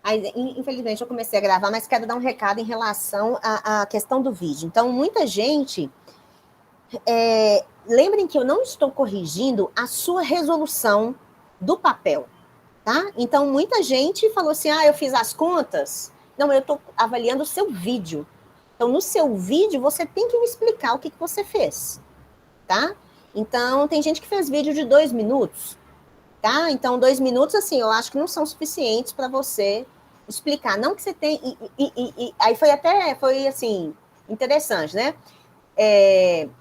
Aí, infelizmente, eu comecei a gravar, mas quero dar um recado em relação à questão do vídeo. Então, muita gente... lembrem que eu não estou corrigindo a sua resolução do papel, tá? Então, muita gente falou assim, eu fiz as contas. Não, eu estou avaliando o seu vídeo. Então, no seu vídeo, você tem que me explicar o que você fez, tá? Então, tem gente que fez vídeo de 2 minutos, tá? Então, 2 minutos, assim, eu acho que não são suficientes para você explicar. Não que você tem... aí foi assim, interessante, né?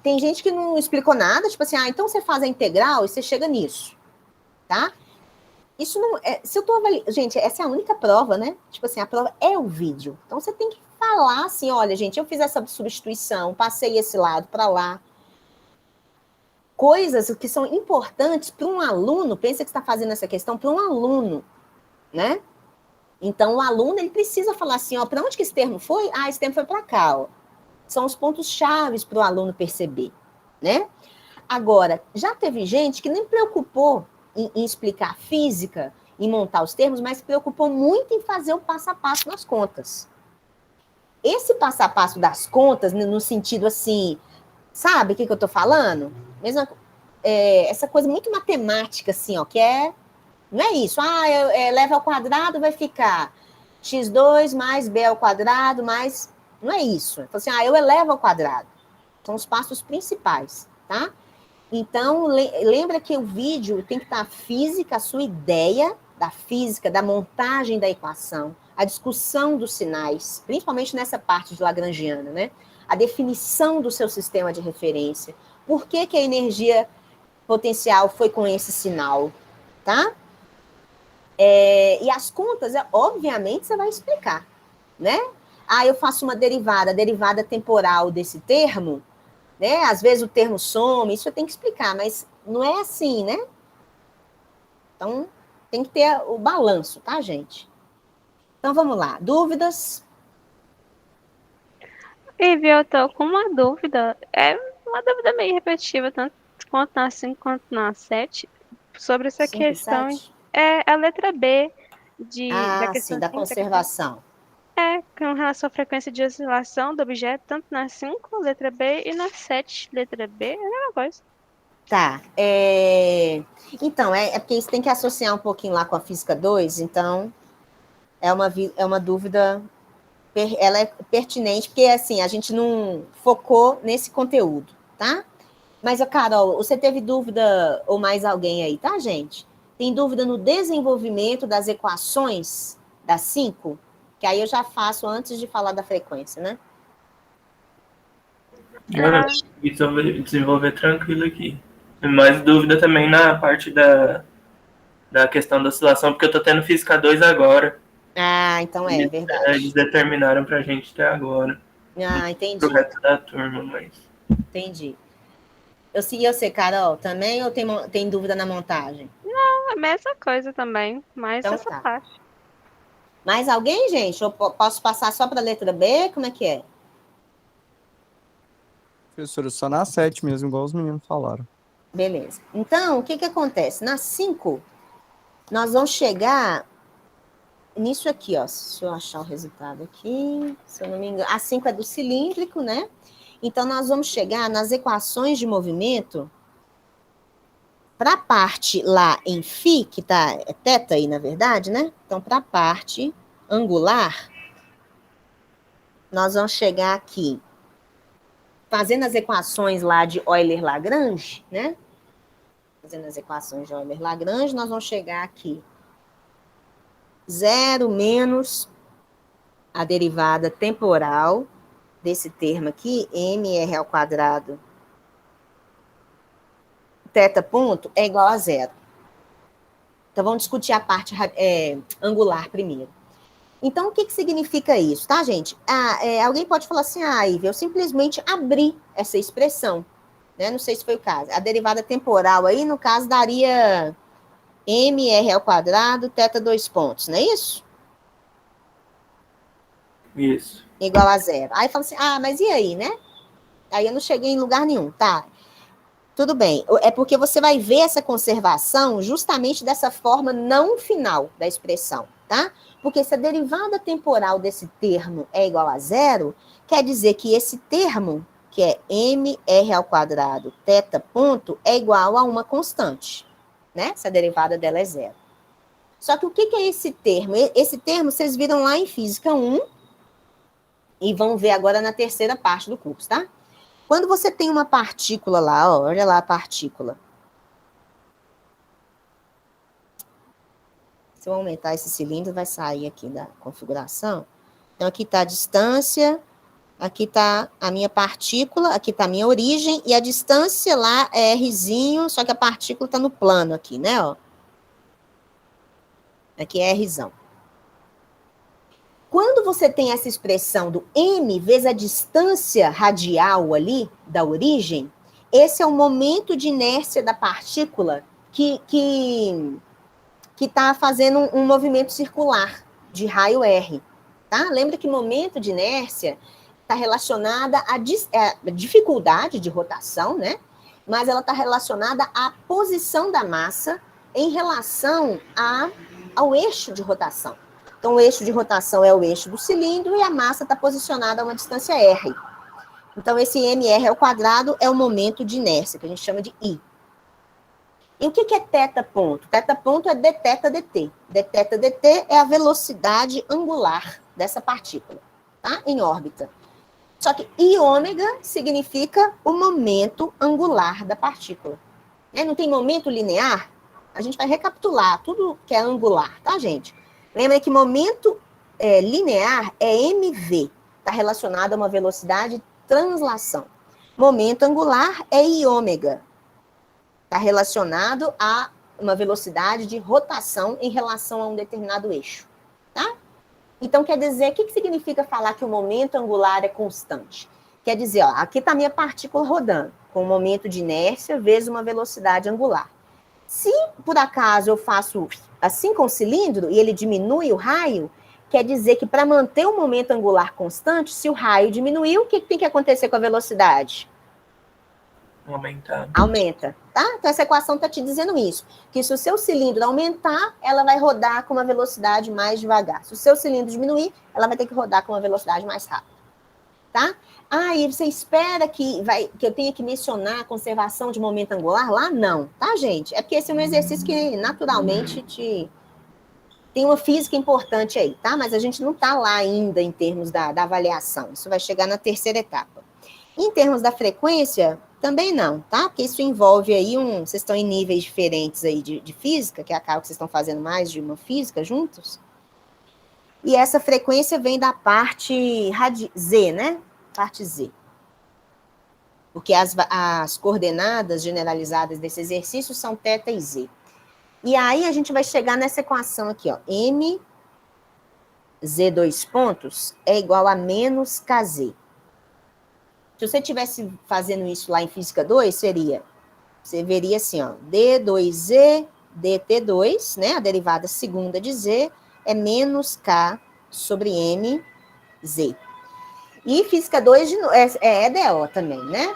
Tem gente que não explicou nada, tipo assim, então você faz a integral e você chega nisso, tá? Isso não é... Se eu tô avaliando... Gente, essa é a única prova, né? Tipo assim, a prova é o vídeo. Então, você tem que falar assim, olha, gente, eu fiz essa substituição, passei esse lado para lá. Coisas que são importantes para um aluno, pensa que está fazendo essa questão para um aluno, né? Então, o aluno, ele precisa falar assim, para onde que esse termo foi? Esse termo foi para cá, ó. São os pontos chaves para o aluno perceber, né? Agora, já teve gente que nem preocupou em explicar física, em montar os termos, mas se preocupou muito em fazer o passo a passo nas contas. Esse passo a passo das contas, no sentido assim, sabe o que eu estou falando? Mesma, essa coisa muito matemática, assim, ó, que não é isso, eleva ao quadrado, vai ficar x2 mais b ao quadrado, mais... Não é isso. Então, assim, eu elevo ao quadrado. São os passos principais, tá? Então, lembra que o vídeo tem que estar física, a sua ideia da física, da montagem da equação, a discussão dos sinais, principalmente nessa parte de Lagrangiana, né? A definição do seu sistema de referência. Por que a energia potencial foi com esse sinal, tá? E as contas, obviamente, você vai explicar, né? Eu faço uma derivada, a derivada temporal desse termo, né? Às vezes o termo some, isso eu tenho que explicar, mas não é assim, né? Então, tem que ter o balanço, tá, gente? Então, vamos lá. Dúvidas? Ivy, eu tô com uma dúvida. É uma dúvida meio repetitiva, tanto quanto na 5 quanto na 7, sobre essa 5 e questão. 7? É a letra B da Sim, questão da 5, da questão. conservação. Com relação à frequência de oscilação do objeto, tanto na 5, letra B, e na 7, letra B, é a mesma coisa. Tá. Então, porque isso tem que associar um pouquinho lá com a física 2, então é uma dúvida, ela é pertinente, porque assim, a gente não focou nesse conteúdo, tá? Mas, Carol, você teve dúvida, ou mais alguém aí, tá, gente? Tem dúvida no desenvolvimento das equações das 5? Que aí eu já faço antes de falar da frequência, né? Acho que isso eu vou desenvolver tranquilo aqui. Mais dúvida também na parte da questão da oscilação, porque eu tô tendo física 2 agora. Então Eles verdade. determinaram pra gente até agora. Pro Entendi. resto da turma, mas... Entendi. Eu sei, Carol, também ou tem dúvida na montagem? Não, é a mesma coisa também, mas Então essa tá. parte. Mais alguém, gente? Ou posso passar só para a letra B? Como é que é? Professora, só na 7 mesmo, igual os meninos falaram. Beleza. Então, o que acontece? Na 5, nós vamos chegar nisso aqui, ó. Se eu achar o resultado aqui, se eu não me engano. A 5 é do cilíndrico, né? Então, nós vamos chegar nas equações de movimento para a parte lá em φ, que tá, é θ aí, na verdade, né? Então, para a parte angular, nós vamos chegar aqui, fazendo as equações lá de Euler-Lagrange, né? Fazendo as equações de Euler-Lagrange, nós vamos chegar aqui. 0 menos a derivada temporal desse termo aqui, mr ao quadrado, θ ponto, é igual a 0. Então, vamos discutir a parte angular primeiro. Então, o que significa isso, tá, gente? Alguém pode falar assim, Ivy, eu simplesmente abri essa expressão, né? Não sei se foi o caso. A derivada temporal aí, no caso, daria mr ao quadrado, θ 2 pontos, não é isso? Isso. Igual a 0. Aí fala assim, mas e aí, né? Aí eu não cheguei em lugar nenhum, tá? Tudo bem. É porque você vai ver essa conservação justamente dessa forma não final da expressão, tá? Porque se a derivada temporal desse termo é igual a zero, quer dizer que esse termo, que é mr ao quadrado θ ponto, é igual a uma constante, né? Se a derivada dela é zero. Só que o que é esse termo? Esse termo vocês viram lá em Física 1 e vão ver agora na terceira parte do curso, tá? Quando você tem uma partícula lá, ó, olha lá a partícula. Se eu aumentar esse cilindro, vai sair aqui da configuração. Então, aqui está a distância, aqui está a minha partícula, aqui está a minha origem, e a distância lá é Rzinho, só que a partícula está no plano aqui, né, ó. Aqui é Rzão. Quando você tem essa expressão do m vezes a distância radial ali, da origem, esse é o momento de inércia da partícula que está fazendo um movimento circular de raio R, tá? Lembra que momento de inércia está relacionada à dificuldade de rotação, né? Mas ela está relacionada à posição da massa em relação ao eixo de rotação. Então, o eixo de rotação é o eixo do cilindro e a massa está posicionada a uma distância R. Então, esse mr ao quadrado é o momento de inércia, que a gente chama de I. E o que é θ ponto? Θ ponto é dθ dt. Dθ dt é a velocidade angular dessa partícula, tá? Em órbita. Só que I ômega significa o momento angular da partícula. Não tem momento linear? A gente vai recapitular tudo que é angular, tá, gente? Lembra que momento linear é mv, está relacionado a uma velocidade de translação. Momento angular é I ômega, está relacionado a uma velocidade de rotação em relação a um determinado eixo, tá? Então, quer dizer, o que significa falar que o momento angular é constante? Quer dizer, ó, aqui está a minha partícula rodando, com um momento de inércia vezes uma velocidade angular. Se, por acaso, eu faço assim com o cilindro e ele diminui o raio, quer dizer que para manter o momento angular constante, se o raio diminuiu, o que tem que acontecer com a velocidade? Aumentar. Aumenta, tá? Então, essa equação está te dizendo isso, que se o seu cilindro aumentar, ela vai rodar com uma velocidade mais devagar. Se o seu cilindro diminuir, ela vai ter que rodar com uma velocidade mais rápida, tá? E você espera que eu tenha que mencionar a conservação de momento angular lá? Não, tá, gente? É porque esse é um exercício que, naturalmente, tem uma física importante aí, tá? Mas a gente não está lá ainda em termos da avaliação. Isso vai chegar na terceira etapa. Em termos da frequência, também não, tá? Porque isso envolve aí vocês estão em níveis diferentes aí de física, que acaba que vocês estão fazendo mais de uma física juntos. E essa frequência vem da parte Z, né? Parte Z. Porque as coordenadas generalizadas desse exercício são θ e Z. E aí a gente vai chegar nessa equação aqui, ó. M, Z dois pontos, é igual a menos KZ. Se você estivesse fazendo isso lá em Física 2, você veria assim, ó, D2Z, DT2, né? A derivada segunda de Z é menos K sobre MZ. E Física 2 é EDO também, né?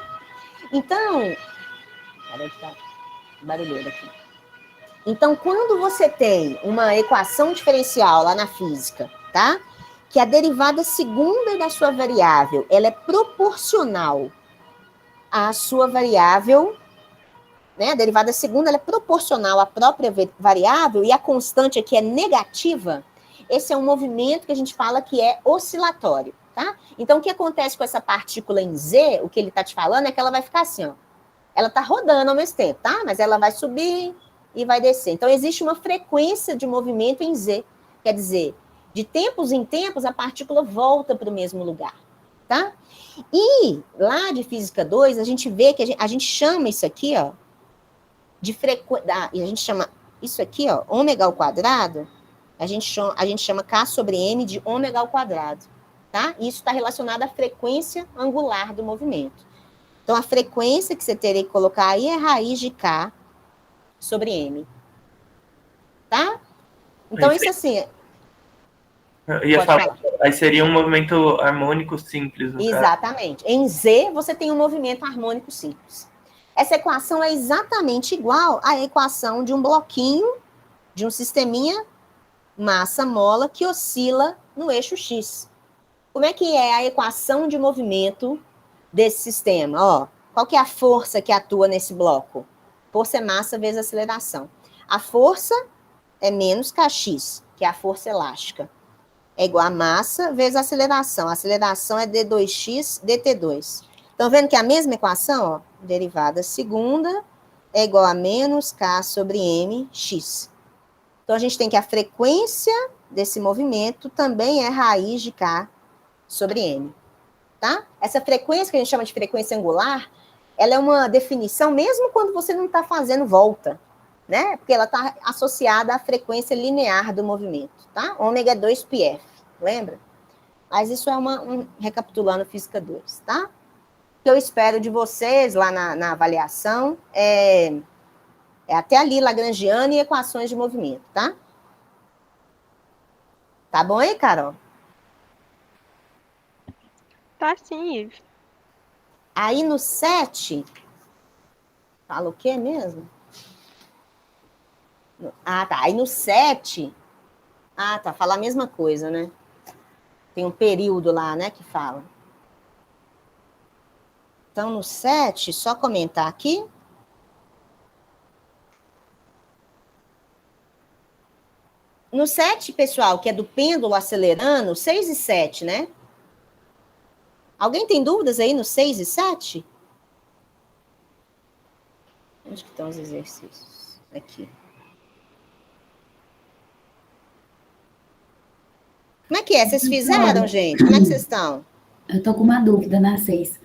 Então, peraí que tá barulheiro aqui. Então, quando você tem uma equação diferencial lá na física, tá? Que a derivada segunda da sua variável, ela é proporcional à sua variável, né? A derivada segunda ela é proporcional à própria variável e a constante aqui é negativa. Esse é um movimento que a gente fala que é oscilatório. Tá? Então, o que acontece com essa partícula em Z, o que ele está te falando é que ela vai ficar assim, ó. Ela está rodando ao mesmo tempo, tá? Mas ela vai subir e vai descer. Então, existe uma frequência de movimento em Z. Quer dizer, de tempos em tempos, a partícula volta para o mesmo lugar, tá? E lá de Física 2, a gente vê que a gente chama isso aqui, ó, de frequência... E a gente chama isso aqui, ó, ômega ao quadrado, a gente chama K sobre M de ômega ao quadrado. Tá? Isso está relacionado à frequência angular do movimento. Então, a frequência que você teria que colocar aí é raiz de K sobre M. Tá? Então, isso assim... Eu ia falar. Aí seria um movimento harmônico simples, no Exatamente. Caso. Em Z, você tem um movimento harmônico simples. Essa equação é exatamente igual à equação de um bloquinho, de um sisteminha massa-mola que oscila no eixo X. Como é que é a equação de movimento desse sistema? Ó, qual que é a força que atua nesse bloco? Força é massa vezes aceleração. A força é menos kx, que é a força elástica. É igual a massa vezes a aceleração. A aceleração é d2x dt2. Estão vendo que é a mesma equação? Ó, derivada segunda é igual a menos k sobre mx. Então, a gente tem que a frequência desse movimento também é raiz de k sobre m. Tá? Essa frequência que a gente chama de frequência angular, ela é uma definição mesmo quando você não está fazendo volta, né? Porque ela está associada à frequência linear do movimento, tá? Ômega é 2πf, lembra? Mas isso é recapitulando Física 2, tá? O que eu espero de vocês lá na avaliação é até ali, Lagrangiano e equações de movimento, tá? Tá bom aí, Carol? Tá sim, Ive. Aí no 7, fala o quê mesmo? Ah, tá. Aí no 7, tá, fala a mesma coisa, né? Tem um período lá, né, que fala. Então, no 7, só comentar aqui. No 7, pessoal, que é do pêndulo acelerando, 6 e 7, né? Alguém tem dúvidas aí no 6 e 7? Onde que estão os exercícios? Aqui. Como é que é? Vocês fizeram, gente? Como é que vocês estão? Eu tô com uma dúvida na 6.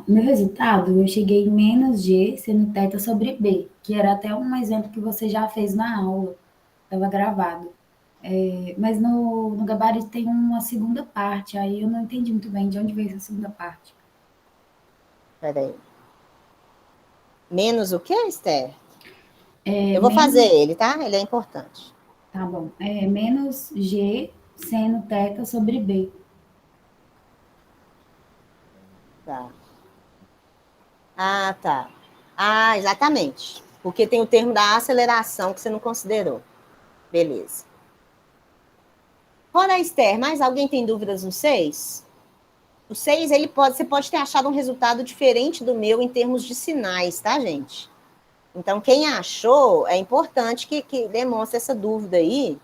Meu resultado, eu cheguei em menos G seno θ sobre B, que era até um exemplo que você já fez na aula, estava gravado. Mas no gabarito tem uma segunda parte, aí eu não entendi muito bem de onde veio essa segunda parte. Peraí. Menos o quê, Esther? Eu vou fazer ele, tá? Ele é importante. Tá bom. Menos G seno θ sobre B. Tá. Tá. Exatamente. Porque tem o termo da aceleração que você não considerou. Beleza. Olha, Esther, mais alguém tem dúvidas no 6? O 6, você pode ter achado um resultado diferente do meu em termos de sinais, tá, gente? Então, quem achou, é importante que demonstre essa dúvida aí,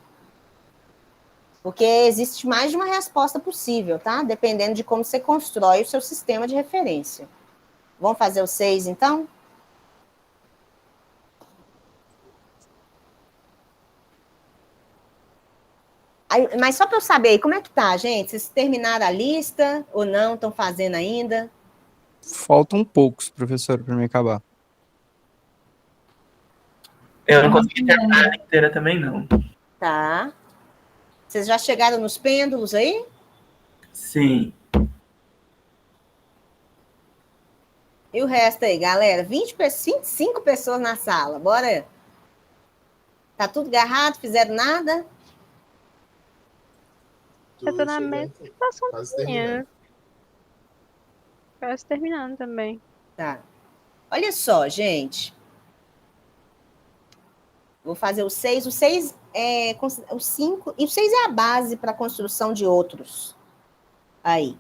porque existe mais de uma resposta possível, tá? Dependendo de como você constrói o seu sistema de referência. Vamos fazer o 6, então? Mas só para eu saber aí, como é que tá, gente? Vocês terminaram a lista ou não? Estão fazendo ainda? Faltam poucos, professor, para me acabar. Eu não consegui terminar a inteira também, não. Tá. Vocês já chegaram nos pêndulos aí? Sim. E o resto aí, galera? 25 pessoas na sala, bora? Tá tudo agarrado? Fizeram nada? Eu tô na mesma situação que tinha. Quase terminando também. Tá. Olha só, gente. Vou fazer o 6. O 6 é o 5. E o 6 é a base para a construção de outros. Aí.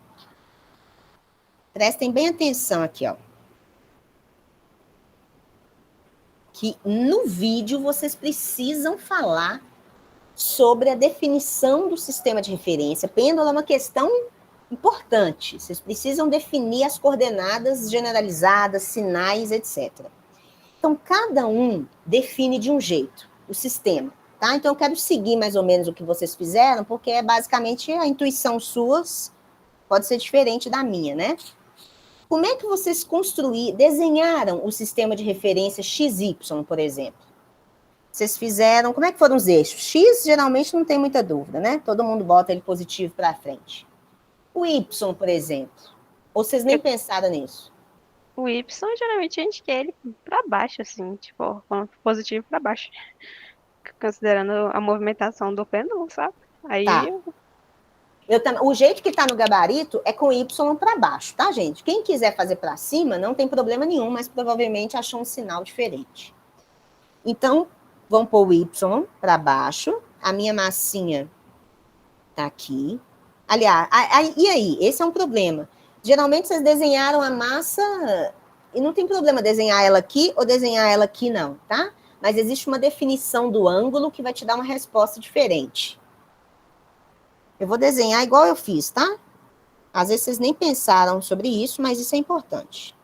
Prestem bem atenção aqui, ó. Que no vídeo vocês precisam falar sobre a definição do sistema de referência. Pêndulo é uma questão importante. Vocês precisam definir as coordenadas generalizadas, sinais, etc. Então, cada um define de um jeito o sistema, tá? Então, eu quero seguir mais ou menos o que vocês fizeram, porque é basicamente a intuição suas pode ser diferente da minha, né? Como é que vocês desenharam o sistema de referência XY, por exemplo? Vocês fizeram, como é que foram os eixos? X, geralmente, não tem muita dúvida, né? Todo mundo bota ele positivo para frente. O Y, por exemplo. Ou vocês nem pensaram nisso? O Y, geralmente, a gente quer ele pra baixo, assim, tipo, positivo pra baixo. Considerando a movimentação do pêndulo, sabe? Aí, Tá. O jeito que está no gabarito é com Y para baixo, tá, gente? Quem quiser fazer para cima, não tem problema nenhum, mas provavelmente achou um sinal diferente. Então, vamos pôr o Y para baixo. A minha massinha tá aqui. Aliás, e aí? Esse é um problema. Geralmente, vocês desenharam a massa e não tem problema desenhar ela aqui ou desenhar ela aqui, não, tá? Mas existe uma definição do ângulo que vai te dar uma resposta diferente. Eu vou desenhar igual eu fiz, tá? Às vezes vocês nem pensaram sobre isso, mas isso é importante.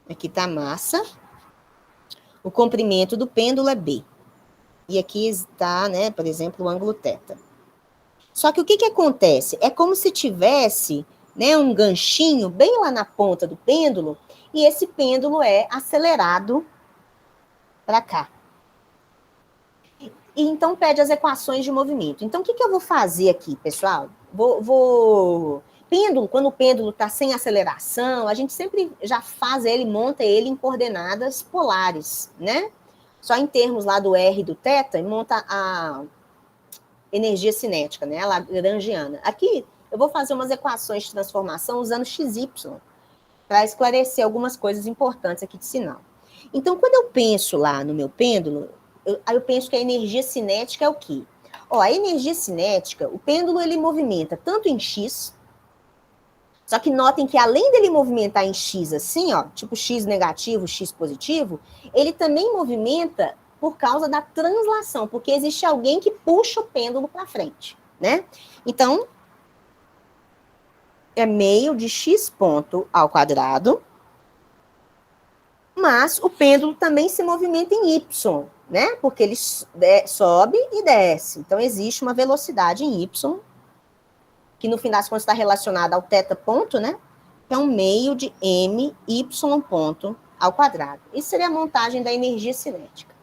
Aqui tá a massa. O comprimento do pêndulo é B. E aqui está, né, por exemplo, o ângulo θ. Só que o que acontece? É como se tivesse, né, um ganchinho bem lá na ponta do pêndulo, e esse pêndulo é acelerado para cá. E então pede as equações de movimento. Então, o que eu vou fazer aqui, pessoal? Pêndulo, quando o pêndulo está sem aceleração, a gente sempre já faz ele, monta ele em coordenadas polares, né? Só em termos lá do R e do θ, monta a energia cinética, né? A lagrangiana. Aqui, eu vou fazer umas equações de transformação usando XY, para esclarecer algumas coisas importantes aqui de sinal. Então, quando eu penso lá no meu pêndulo, eu penso que a energia cinética é o quê? Ó, a energia cinética, o pêndulo, ele movimenta tanto em X, só que notem que além dele movimentar em X assim, ó, tipo X negativo, X positivo, ele também movimenta por causa da translação, porque existe alguém que puxa o pêndulo para frente, né? Então, é meio de X ponto ao quadrado, mas o pêndulo também se movimenta em Y, né? Porque ele sobe e desce. Então, existe uma velocidade em Y, que no fim das contas está relacionada ao θ ponto, né? Que é um meio de m y ponto ao quadrado. Isso seria a montagem da energia cinética.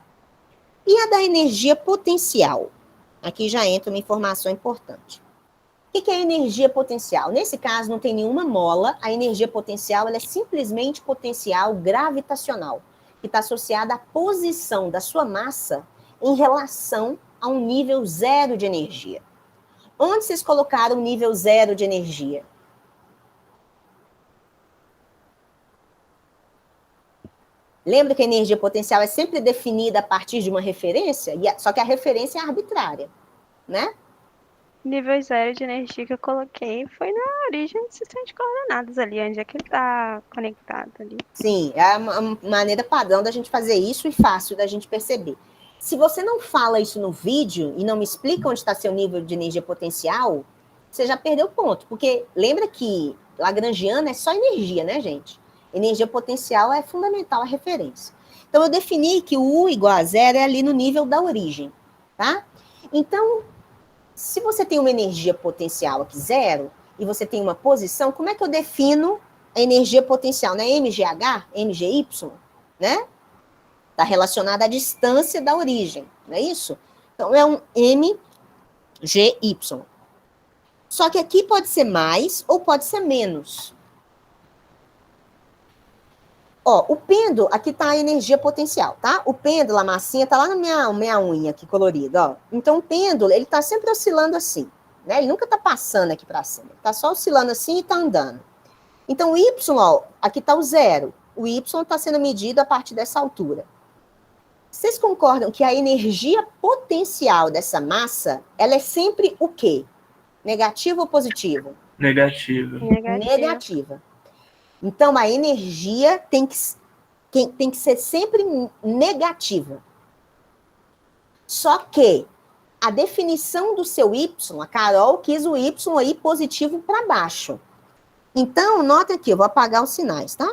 E a da energia potencial? Aqui já entra uma informação importante. O que é energia potencial? Nesse caso, não tem nenhuma mola. A energia potencial ela é simplesmente potencial gravitacional, que está associada à posição da sua massa em relação a um nível zero de energia. Onde vocês colocaram o nível zero de energia? Lembra que a energia potencial é sempre definida a partir de uma referência? Só que a referência é arbitrária, né? Nível zero de energia que eu coloquei foi na origem do sistema de coordenadas ali, onde é que ele está conectado ali. Sim, é uma maneira padrão da gente fazer isso e fácil da gente perceber. Se você não fala isso no vídeo e não me explica onde está seu nível de energia potencial, você já perdeu o ponto. Porque lembra que lagrangiana é só energia, né, gente? Energia potencial é fundamental a referência. Então, eu defini que o U igual a zero é ali no nível da origem, tá? Então, se você tem uma energia potencial aqui zero, e você tem uma posição, como é que eu defino a energia potencial? Não é MGH, MGY, né? Está relacionada à distância da origem, não é isso? Então, é um MGY. Só que aqui pode ser mais ou pode ser menos. Ó, o pêndulo, aqui está a energia potencial, tá? O pêndulo, a massinha, está lá na minha unha aqui colorida, ó. Então, o pêndulo, ele está sempre oscilando assim, né? Ele nunca está passando aqui para cima. Ele está só oscilando assim e está andando. Então, o Y, ó, aqui está o zero. O Y está sendo medido a partir dessa altura. Vocês concordam que a energia potencial dessa massa, ela é sempre o quê? Negativa ou positiva? Negativa. Negativa. Então, a energia tem que ser sempre negativa. Só que a definição do seu Y, a Carol quis o Y aí positivo para baixo. Então, nota aqui, eu vou apagar os sinais, tá?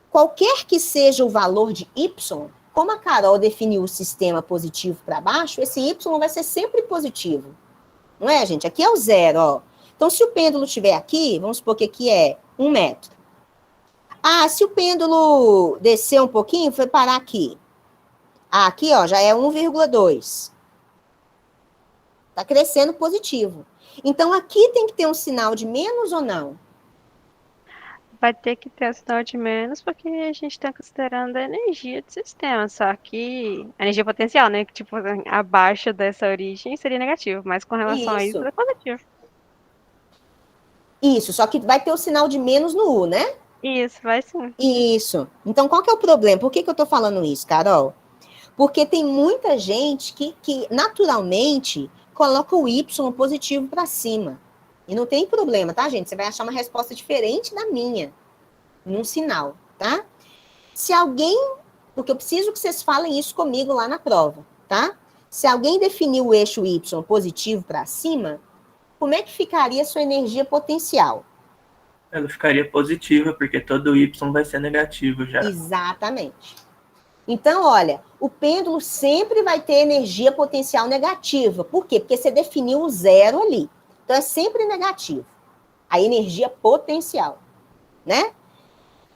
Qualquer que seja o valor de Y, como a Carol definiu o sistema positivo para baixo, esse Y vai ser sempre positivo. Não é, gente? Aqui é o zero, ó. Então, se o pêndulo estiver aqui, vamos supor que aqui é 1 metro. Ah, se o pêndulo descer um pouquinho, foi parar aqui. Ah, aqui, ó, já é 1,2. Está crescendo positivo. Então, aqui tem que ter um sinal de menos ou não? vai ter que ter o sinal de menos, porque a gente está considerando a energia do sistema, só que a energia potencial, né? Que, tipo, abaixo dessa origem seria negativo, mas com relação a isso Isso, é positivo. isso, só que vai ter o sinal de menos no U, né? Isso, vai sim. Isso. Então, qual que é o problema? Por que eu tô falando isso, Carol? Porque tem muita gente que naturalmente coloca o Y positivo para cima. E não tem problema, tá, gente? Você vai achar uma resposta diferente da minha, num sinal, tá? Se alguém, porque eu preciso que vocês falem isso comigo lá na prova, tá? Se alguém definir o eixo Y positivo para cima, como é que ficaria a sua energia potencial? Ela ficaria positiva, porque todo Y vai ser negativo já. Exatamente. Então, olha, o pêndulo sempre vai ter energia potencial negativa. Por quê? Porque você definiu o zero ali. Então, é sempre negativo. A energia potencial, né?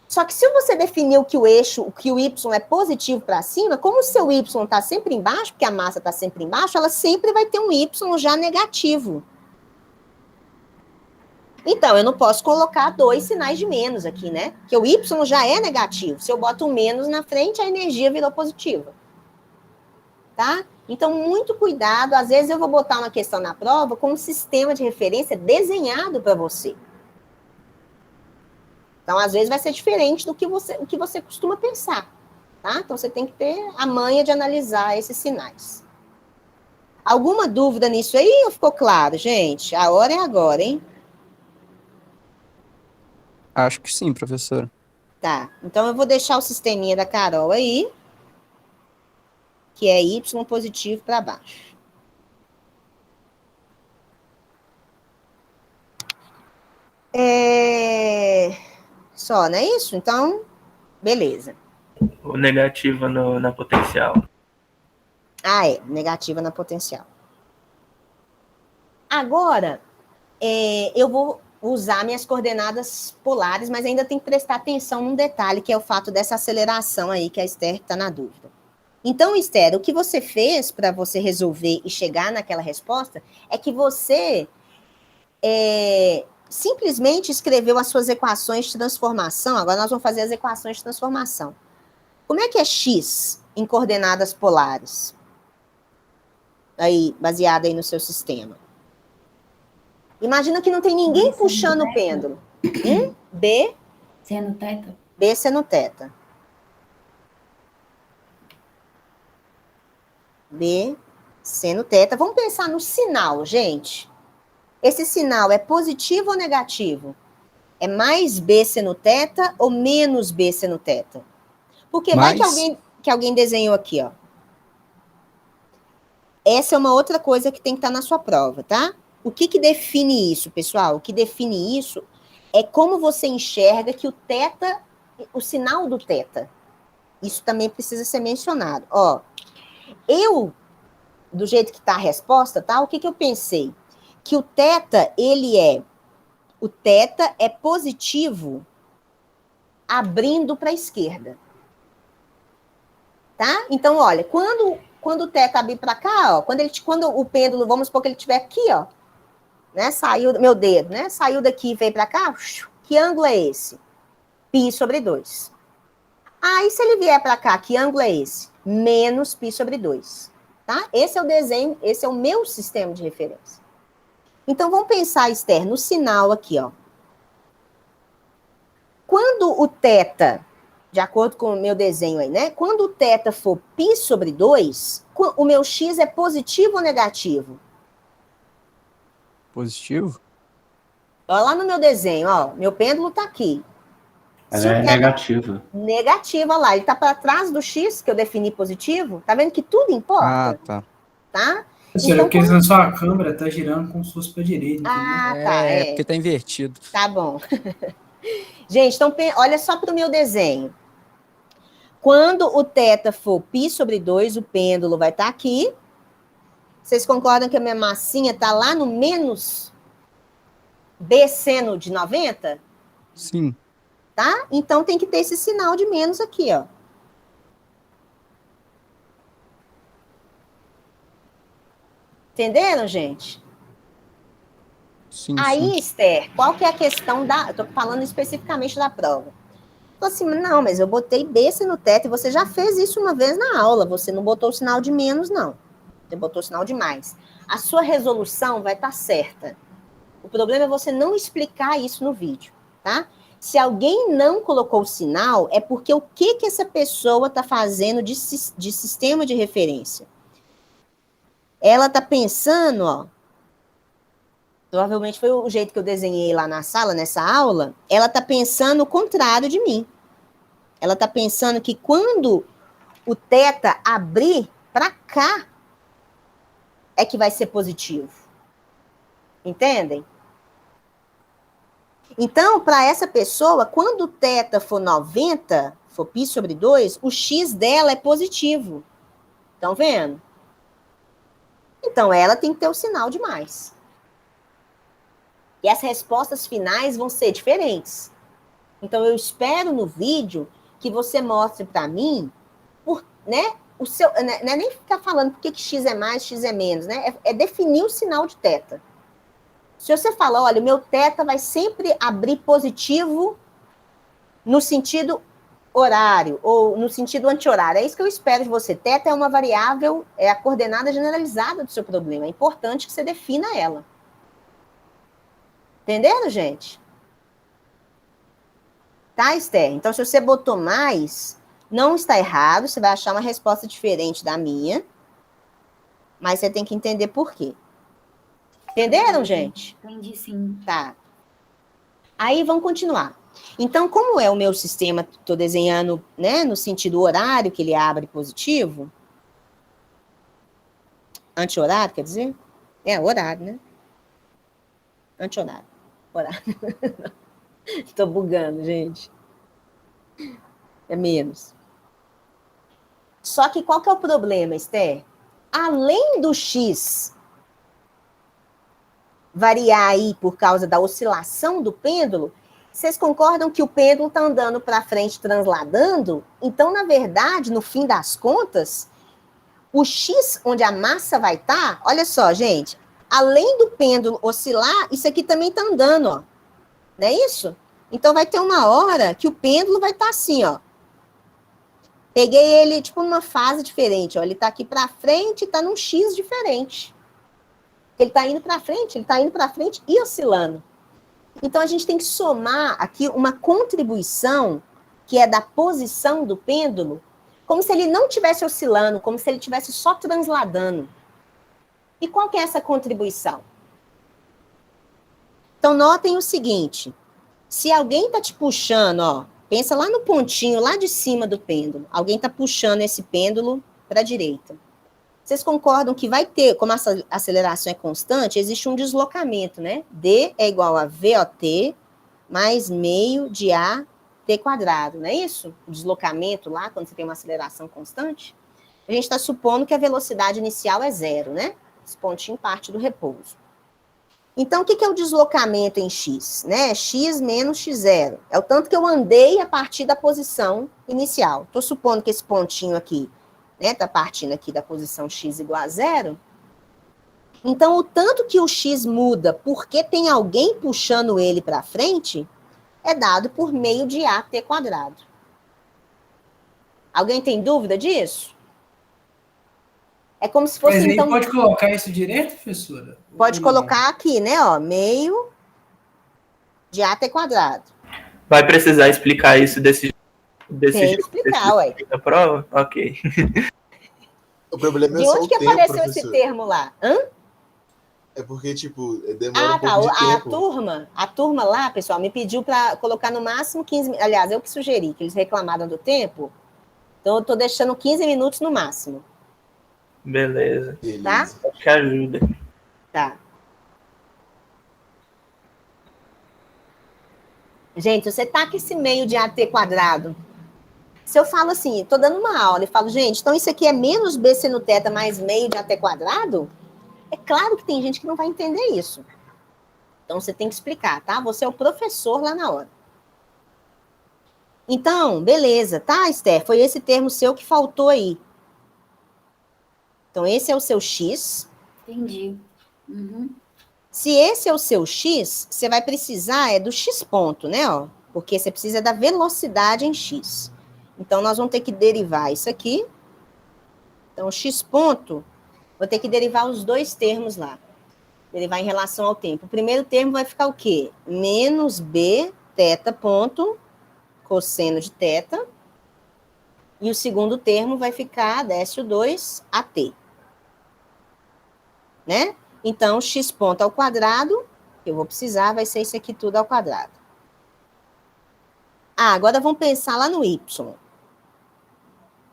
Só que se você definiu que o eixo, que o Y é positivo para cima, como o seu Y está sempre embaixo, porque a massa está sempre embaixo, ela sempre vai ter um Y já negativo. Então, eu não posso colocar 2 sinais de menos aqui, né? Porque o Y já é negativo. Se eu boto um menos na frente, a energia virou positiva. Tá? Então, muito cuidado. Às vezes eu vou botar uma questão na prova com um sistema de referência desenhado para você. Então, às vezes vai ser diferente do que você costuma pensar. Tá? Então, você tem que ter a manha de analisar esses sinais. Alguma dúvida nisso aí ou ficou claro, gente? A hora é agora, hein? Acho que sim, professor. Tá, então eu vou deixar o sisteminha da Carol aí, que é Y positivo para baixo. Só, não é isso? Então, beleza. O negativo na potencial. Ah, é, negativa na potencial. Agora, eu vou usar minhas coordenadas polares, mas ainda tem que prestar atenção num detalhe, que é o fato dessa aceleração aí, que a Esther está na dúvida. Então, Esther, o que você fez para você resolver e chegar naquela resposta é que você simplesmente escreveu as suas equações de transformação. Agora nós vamos fazer as equações de transformação. Como é que é x em coordenadas polares? Aí, baseada aí no seu sistema. Imagina que não tem ninguém puxando o pêndulo. B. Seno teta? B seno teta. B seno teta. Vamos pensar no sinal, gente. Esse sinal é positivo ou negativo? É mais B seno teta ou menos B seno teta? Porque vai que alguém desenhou aqui, ó. Essa é uma outra coisa que tem que estar na sua prova, tá? O que define isso, pessoal? O que define isso é como você enxerga que o teta, o sinal do teta. Isso também precisa ser mencionado. Ó, do jeito que está a resposta, tá? O que eu pensei? Que o teta é positivo abrindo para a esquerda. Tá? Então, olha, quando o teta abrir para cá, ó, quando o pêndulo, vamos supor que ele estiver aqui, ó, né? Saiu do meu dedo, né? Saiu daqui e veio para cá, que ângulo é esse? Π sobre 2. Aí, se ele vier para cá, que ângulo é esse? Menos π sobre 2. Tá? Esse é o desenho, esse é o meu sistema de referência. Então, vamos pensar, Esther, no sinal aqui, ó. Quando o teta, de acordo com o meu desenho aí, né? Quando o teta for π sobre 2, o meu x é positivo ou negativo? Positivo? Olha lá no meu desenho, ó. Meu pêndulo tá aqui. Ela é negativa. Negativa, olha lá. Ele tá para trás do x, que eu defini positivo. Tá vendo que tudo importa? Ah, tá. Tá? Professora, Então, porque a sua câmera tá girando como se fosse para direita, entendeu? Ah, tá. É porque tá invertido. Tá bom. Gente, então olha só para o meu desenho. Quando o teta for π sobre 2, o pêndulo vai estar aqui. Vocês concordam que a minha massinha está lá no menos B seno de 90? Sim. Tá? Então tem que ter esse sinal de menos aqui, ó. Entenderam, gente? Sim, Aí, sim. Esther, qual que é a questão da... Eu tô falando especificamente da prova. Falou assim, não, mas eu botei B no teto e você já fez isso uma vez na aula. Você não botou o sinal de menos, não. Você botou o sinal de mais. A sua resolução vai estar certa. O problema é você não explicar isso no vídeo, tá? Se alguém não colocou o sinal, é porque o que essa pessoa está fazendo de sistema de referência? Ela está pensando, ó, provavelmente foi o jeito que eu desenhei lá na sala, nessa aula, ela está pensando o contrário de mim. Ela está pensando que quando o teta abrir para cá, é que vai ser positivo. Entendem? Então, para essa pessoa, quando o teta for 90, for π sobre 2, o x dela é positivo. Estão vendo? Então, ela tem que ter o sinal de mais. E as respostas finais vão ser diferentes. Então, eu espero no vídeo que você mostre para mim, né, o seu, não é nem ficar falando por que x é mais, x é menos, né? É definir o sinal de teta. Se você falar, olha, o meu teta vai sempre abrir positivo no sentido horário ou no sentido anti-horário, é isso que eu espero de você. Teta é uma variável, é a coordenada generalizada do seu problema. É importante que você defina ela. Entenderam, gente? Tá, Esther? Então, se você botou mais, não está errado, você vai achar uma resposta diferente da minha, mas você tem que entender por quê. Entenderam, gente? Entendi, sim. Tá. Aí, vamos continuar. Então, como é o meu sistema, estou desenhando, né, no sentido horário, que ele abre positivo, anti-horário, quer dizer? É, horário, né? Anti-horário. Horário. Estou bugando, gente. É menos. Só que qual que é o problema, Esther? Além do X variar aí por causa da oscilação do pêndulo, vocês concordam que o pêndulo está andando para frente, transladando? Então, na verdade, no fim das contas, o X onde a massa vai estar, olha só, gente, além do pêndulo oscilar, isso aqui também está andando, ó. Não é isso? Então, vai ter uma hora que o pêndulo vai estar assim, ó. Peguei ele, tipo, numa fase diferente, ó. Ele está aqui para frente e está num X diferente. Ele está indo para frente, ele está indo para frente e oscilando. Então, a gente tem que somar aqui uma contribuição que é da posição do pêndulo, como se ele não estivesse oscilando, como se ele estivesse só transladando. E qual que é essa contribuição? Então, notem o seguinte. Se alguém está te puxando, ó, pensa lá no pontinho, lá de cima do pêndulo. Alguém está puxando esse pêndulo para a direita. Vocês concordam que vai ter, como a aceleração é constante, existe um deslocamento, né? D é igual a VOT mais meio de AT quadrado, não é isso? O deslocamento lá, quando você tem uma aceleração constante. A gente está supondo que a velocidade inicial é zero, né? Esse pontinho parte do repouso. Então, o que é o deslocamento em x? Né? X menos x0. É o tanto que eu andei a partir da posição inicial. Estou supondo que esse pontinho aqui está partindo aqui da posição x igual a zero. Então, o tanto que o x muda porque tem alguém puxando ele para frente é dado por meio de AT quadrado. Alguém tem dúvida disso? É como se fosse, Mas aí então... pode colocar isso direto, professora? Pode Ou não? colocar aqui, né, ó, meio de AT quadrado. Vai precisar explicar isso desse Tem que jeito explicar, ué. da prova? Ok. O problema De é só onde o que tempo, apareceu esse professor. termo lá? Hã? É porque, tipo, demora Ah, um tá. pouco de tempo. A turma lá, pessoal, me pediu para colocar no máximo 15 minutos. Aliás, eu que sugeri, que eles reclamaram do tempo. Então, eu tô deixando 15 minutos no máximo. Beleza. Tá? Beleza. Acho que ajuda. Tá. Gente, você tá com esse meio de AT quadrado. Se eu falo assim, tô dando uma aula e falo, gente, então isso aqui é menos B seno θ mais meio de AT quadrado? É claro que tem gente que não vai entender isso. Então, você tem que explicar, tá? Você é o professor lá na hora. Então, beleza, tá, Esther? Foi esse termo seu que faltou aí. Então, esse é o seu X. Entendi. Uhum. Se esse é o seu x, você vai precisar do x ponto, né? Ó, porque você precisa da velocidade em x. Então, nós vamos ter que derivar isso aqui. Então, x ponto, vou ter que derivar os dois termos lá. Derivar em relação ao tempo. O primeiro termo vai ficar o quê? Menos b θ ponto cosseno de θ. E o segundo termo vai ficar, desce o 2, AT. Né? Então, x ponto ao quadrado, que eu vou precisar, vai ser isso aqui tudo ao quadrado. Ah, agora vamos pensar lá no y.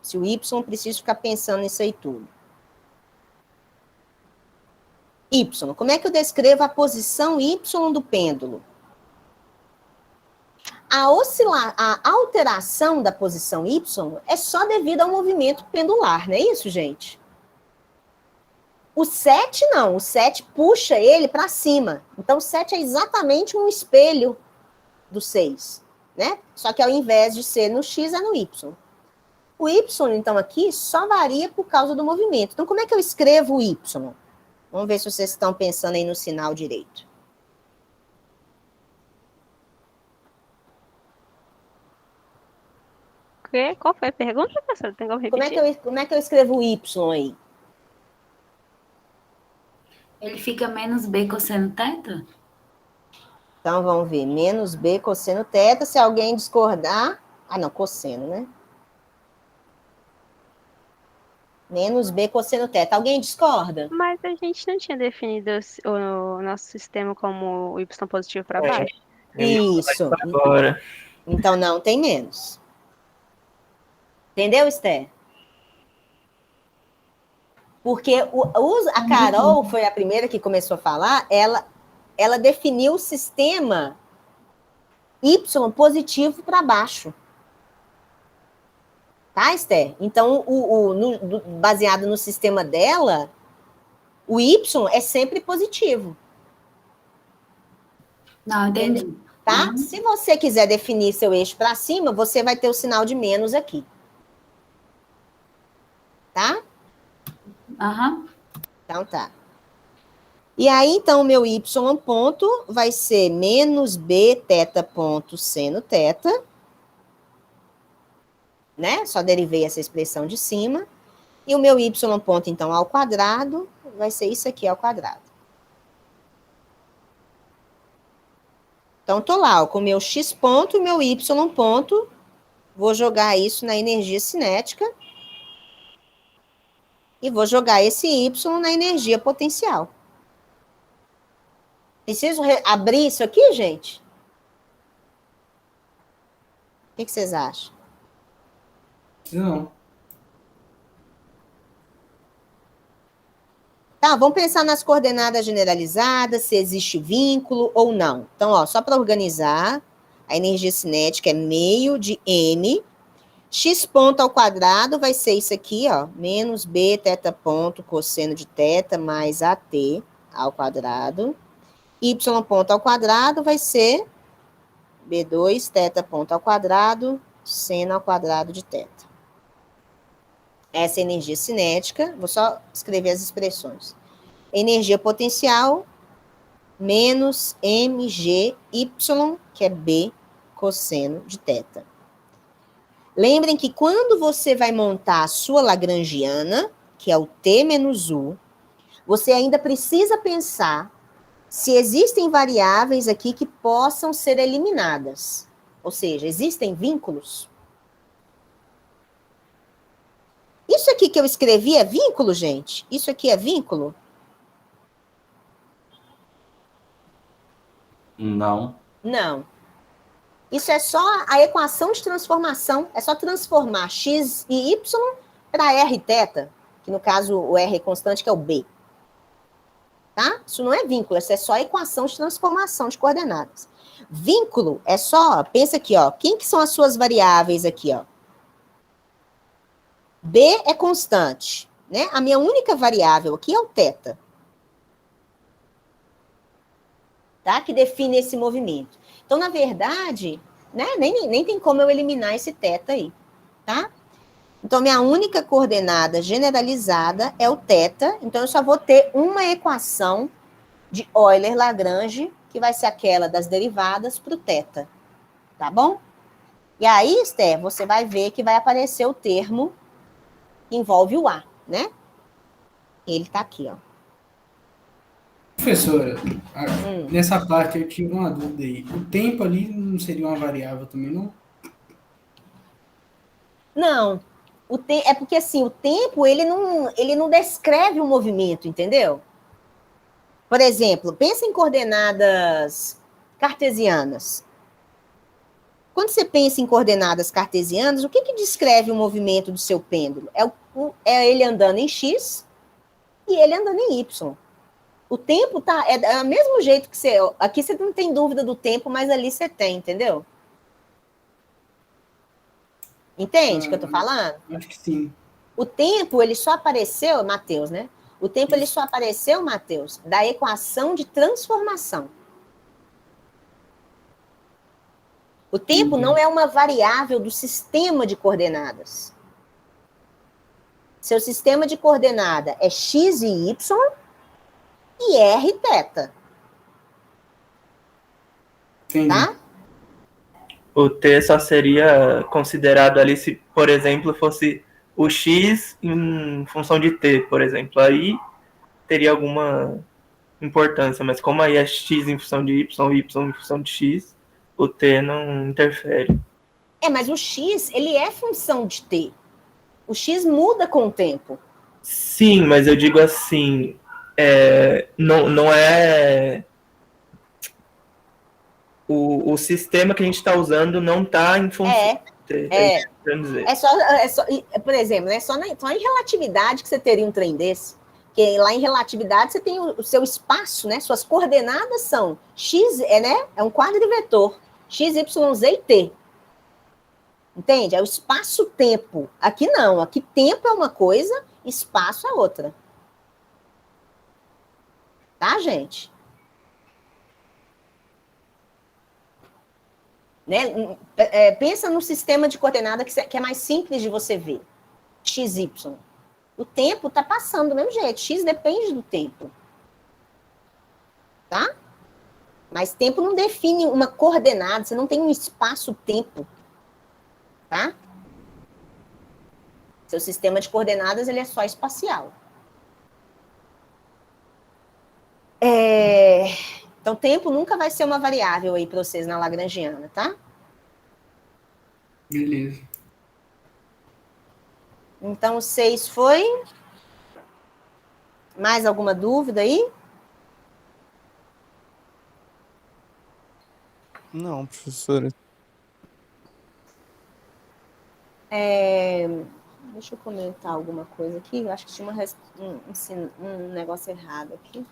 Se o y, preciso ficar pensando nisso aí tudo. Y, como é que eu descrevo a posição y do pêndulo? A alteração da posição y é só devido ao movimento pendular, não é isso, gente? O 7 não, o 7 puxa ele para cima. Então, o 7 é exatamente um espelho do 6, né? Só que ao invés de ser no x, é no y. O y, então, aqui só varia por causa do movimento. Então, como é que eu escrevo o y? Vamos ver se vocês estão pensando aí no sinal direito. Qual foi a pergunta, professora? Tem como repetir? Como é que eu escrevo o y aí? Ele fica menos b cosseno θ? Então, vamos ver. Menos b cosseno θ. Se alguém discordar... Ah, não, cosseno, né? Menos b cosseno θ. Alguém discorda? Mas a gente não tinha definido o nosso sistema como y positivo para baixo. Isso. Agora. Então, não tem menos. Entendeu, Esther? Porque a Carol foi a primeira que começou a falar, ela definiu o sistema y positivo para baixo. Tá, Esther? Então, baseado no sistema dela, o y é sempre positivo. Não, entendi. Tá? Se você quiser definir seu eixo para cima, você vai ter o sinal de menos aqui. Tá? Aham. Então, tá. E aí, então, o meu y ponto vai ser menos b θ ponto seno θ. Né? Só derivei essa expressão de cima. E o meu y ponto, então, ao quadrado, vai ser isso aqui ao quadrado. Então, tô lá, ó, com o meu x ponto e meu y ponto. Vou jogar isso na energia cinética. E vou jogar esse y na energia potencial. Preciso abrir isso aqui, gente? O que vocês acham? Não. Tá, vamos pensar nas coordenadas generalizadas, se existe vínculo ou não. Então, ó, só para organizar, a energia cinética é meio de m. X ponto ao quadrado vai ser isso aqui, ó, menos b θ ponto cosseno de θ mais AT ao quadrado. Y ponto ao quadrado vai ser B2 θ ponto ao quadrado, seno ao quadrado de θ. Essa é a energia cinética, vou só escrever as expressões. Energia potencial menos mgy, que é B cosseno de θ. Lembrem que quando você vai montar a sua lagrangiana, que é o T menos U, você ainda precisa pensar se existem variáveis aqui que possam ser eliminadas. Ou seja, existem vínculos? Isso aqui que eu escrevi é vínculo, gente? Isso aqui é vínculo? Não. Não. Isso é só a equação de transformação. É só transformar x e y para r θ, que no caso o r é constante, que é o b. Tá? Isso não é vínculo, isso é só a equação de transformação de coordenadas. Vínculo é só, pensa aqui, ó, quem que são as suas variáveis aqui, ó? B é constante, né? A minha única variável aqui é o θ. Tá? Que define esse movimento. Então, na verdade, né, nem tem como eu eliminar esse θ aí, tá? Então, minha única coordenada generalizada é o θ, então eu só vou ter uma equação de Euler-Lagrange, que vai ser aquela das derivadas para o θ. Tá bom? E aí, Esther, você vai ver que vai aparecer o termo que envolve o A, né? Ele tá aqui, ó. Professora, nessa parte eu tive uma dúvida aí. O tempo ali não seria uma variável também, não? Não, é porque assim, o tempo ele não descreve o movimento, entendeu? Por exemplo, pensa em coordenadas cartesianas. Quando você pensa em coordenadas cartesianas, o que descreve o movimento do seu pêndulo? É ele andando em X e ele andando em Y. O tempo é do mesmo jeito que você... Aqui você não tem dúvida do tempo, mas ali você tem, entendeu? Entende o que eu tô falando? Acho que sim. O tempo, ele só apareceu, Matheus, né? O tempo, ele só apareceu, Matheus, da equação de transformação. O tempo não é uma variável do sistema de coordenadas. Seu sistema de coordenada é x e y e r θ. Entendi. Tá? O t só seria considerado ali se, por exemplo, fosse o x em função de t, por exemplo. Aí teria alguma importância, mas como aí é x em função de y, y em função de x, o t não interfere. Mas o x, ele é função de t. O x muda com o tempo. Sim, mas eu digo assim, não é... O sistema que a gente está usando não está em função de t. Por exemplo, né, só em relatividade que você teria um trem desse. Porque lá em relatividade você tem o seu espaço, né? Suas coordenadas são x, né? É um quadrivetor. X, y, z e t. Entende? É o espaço-tempo. Aqui não. Aqui tempo é uma coisa, espaço é outra. Tá, gente? Né? Pensa no sistema de coordenada que é mais simples de você ver. X, y. O tempo está passando do mesmo jeito. X depende do tempo. Tá? Mas tempo não define uma coordenada. Você não tem um espaço-tempo. Tá? Seu sistema de coordenadas ele é só espacial. Então, tempo nunca vai ser uma variável aí para vocês na Lagrangiana, tá? Beleza. Então, o 6 foi? Mais alguma dúvida aí? Não, professora. Deixa eu comentar alguma coisa aqui. Eu acho que tinha um negócio errado aqui.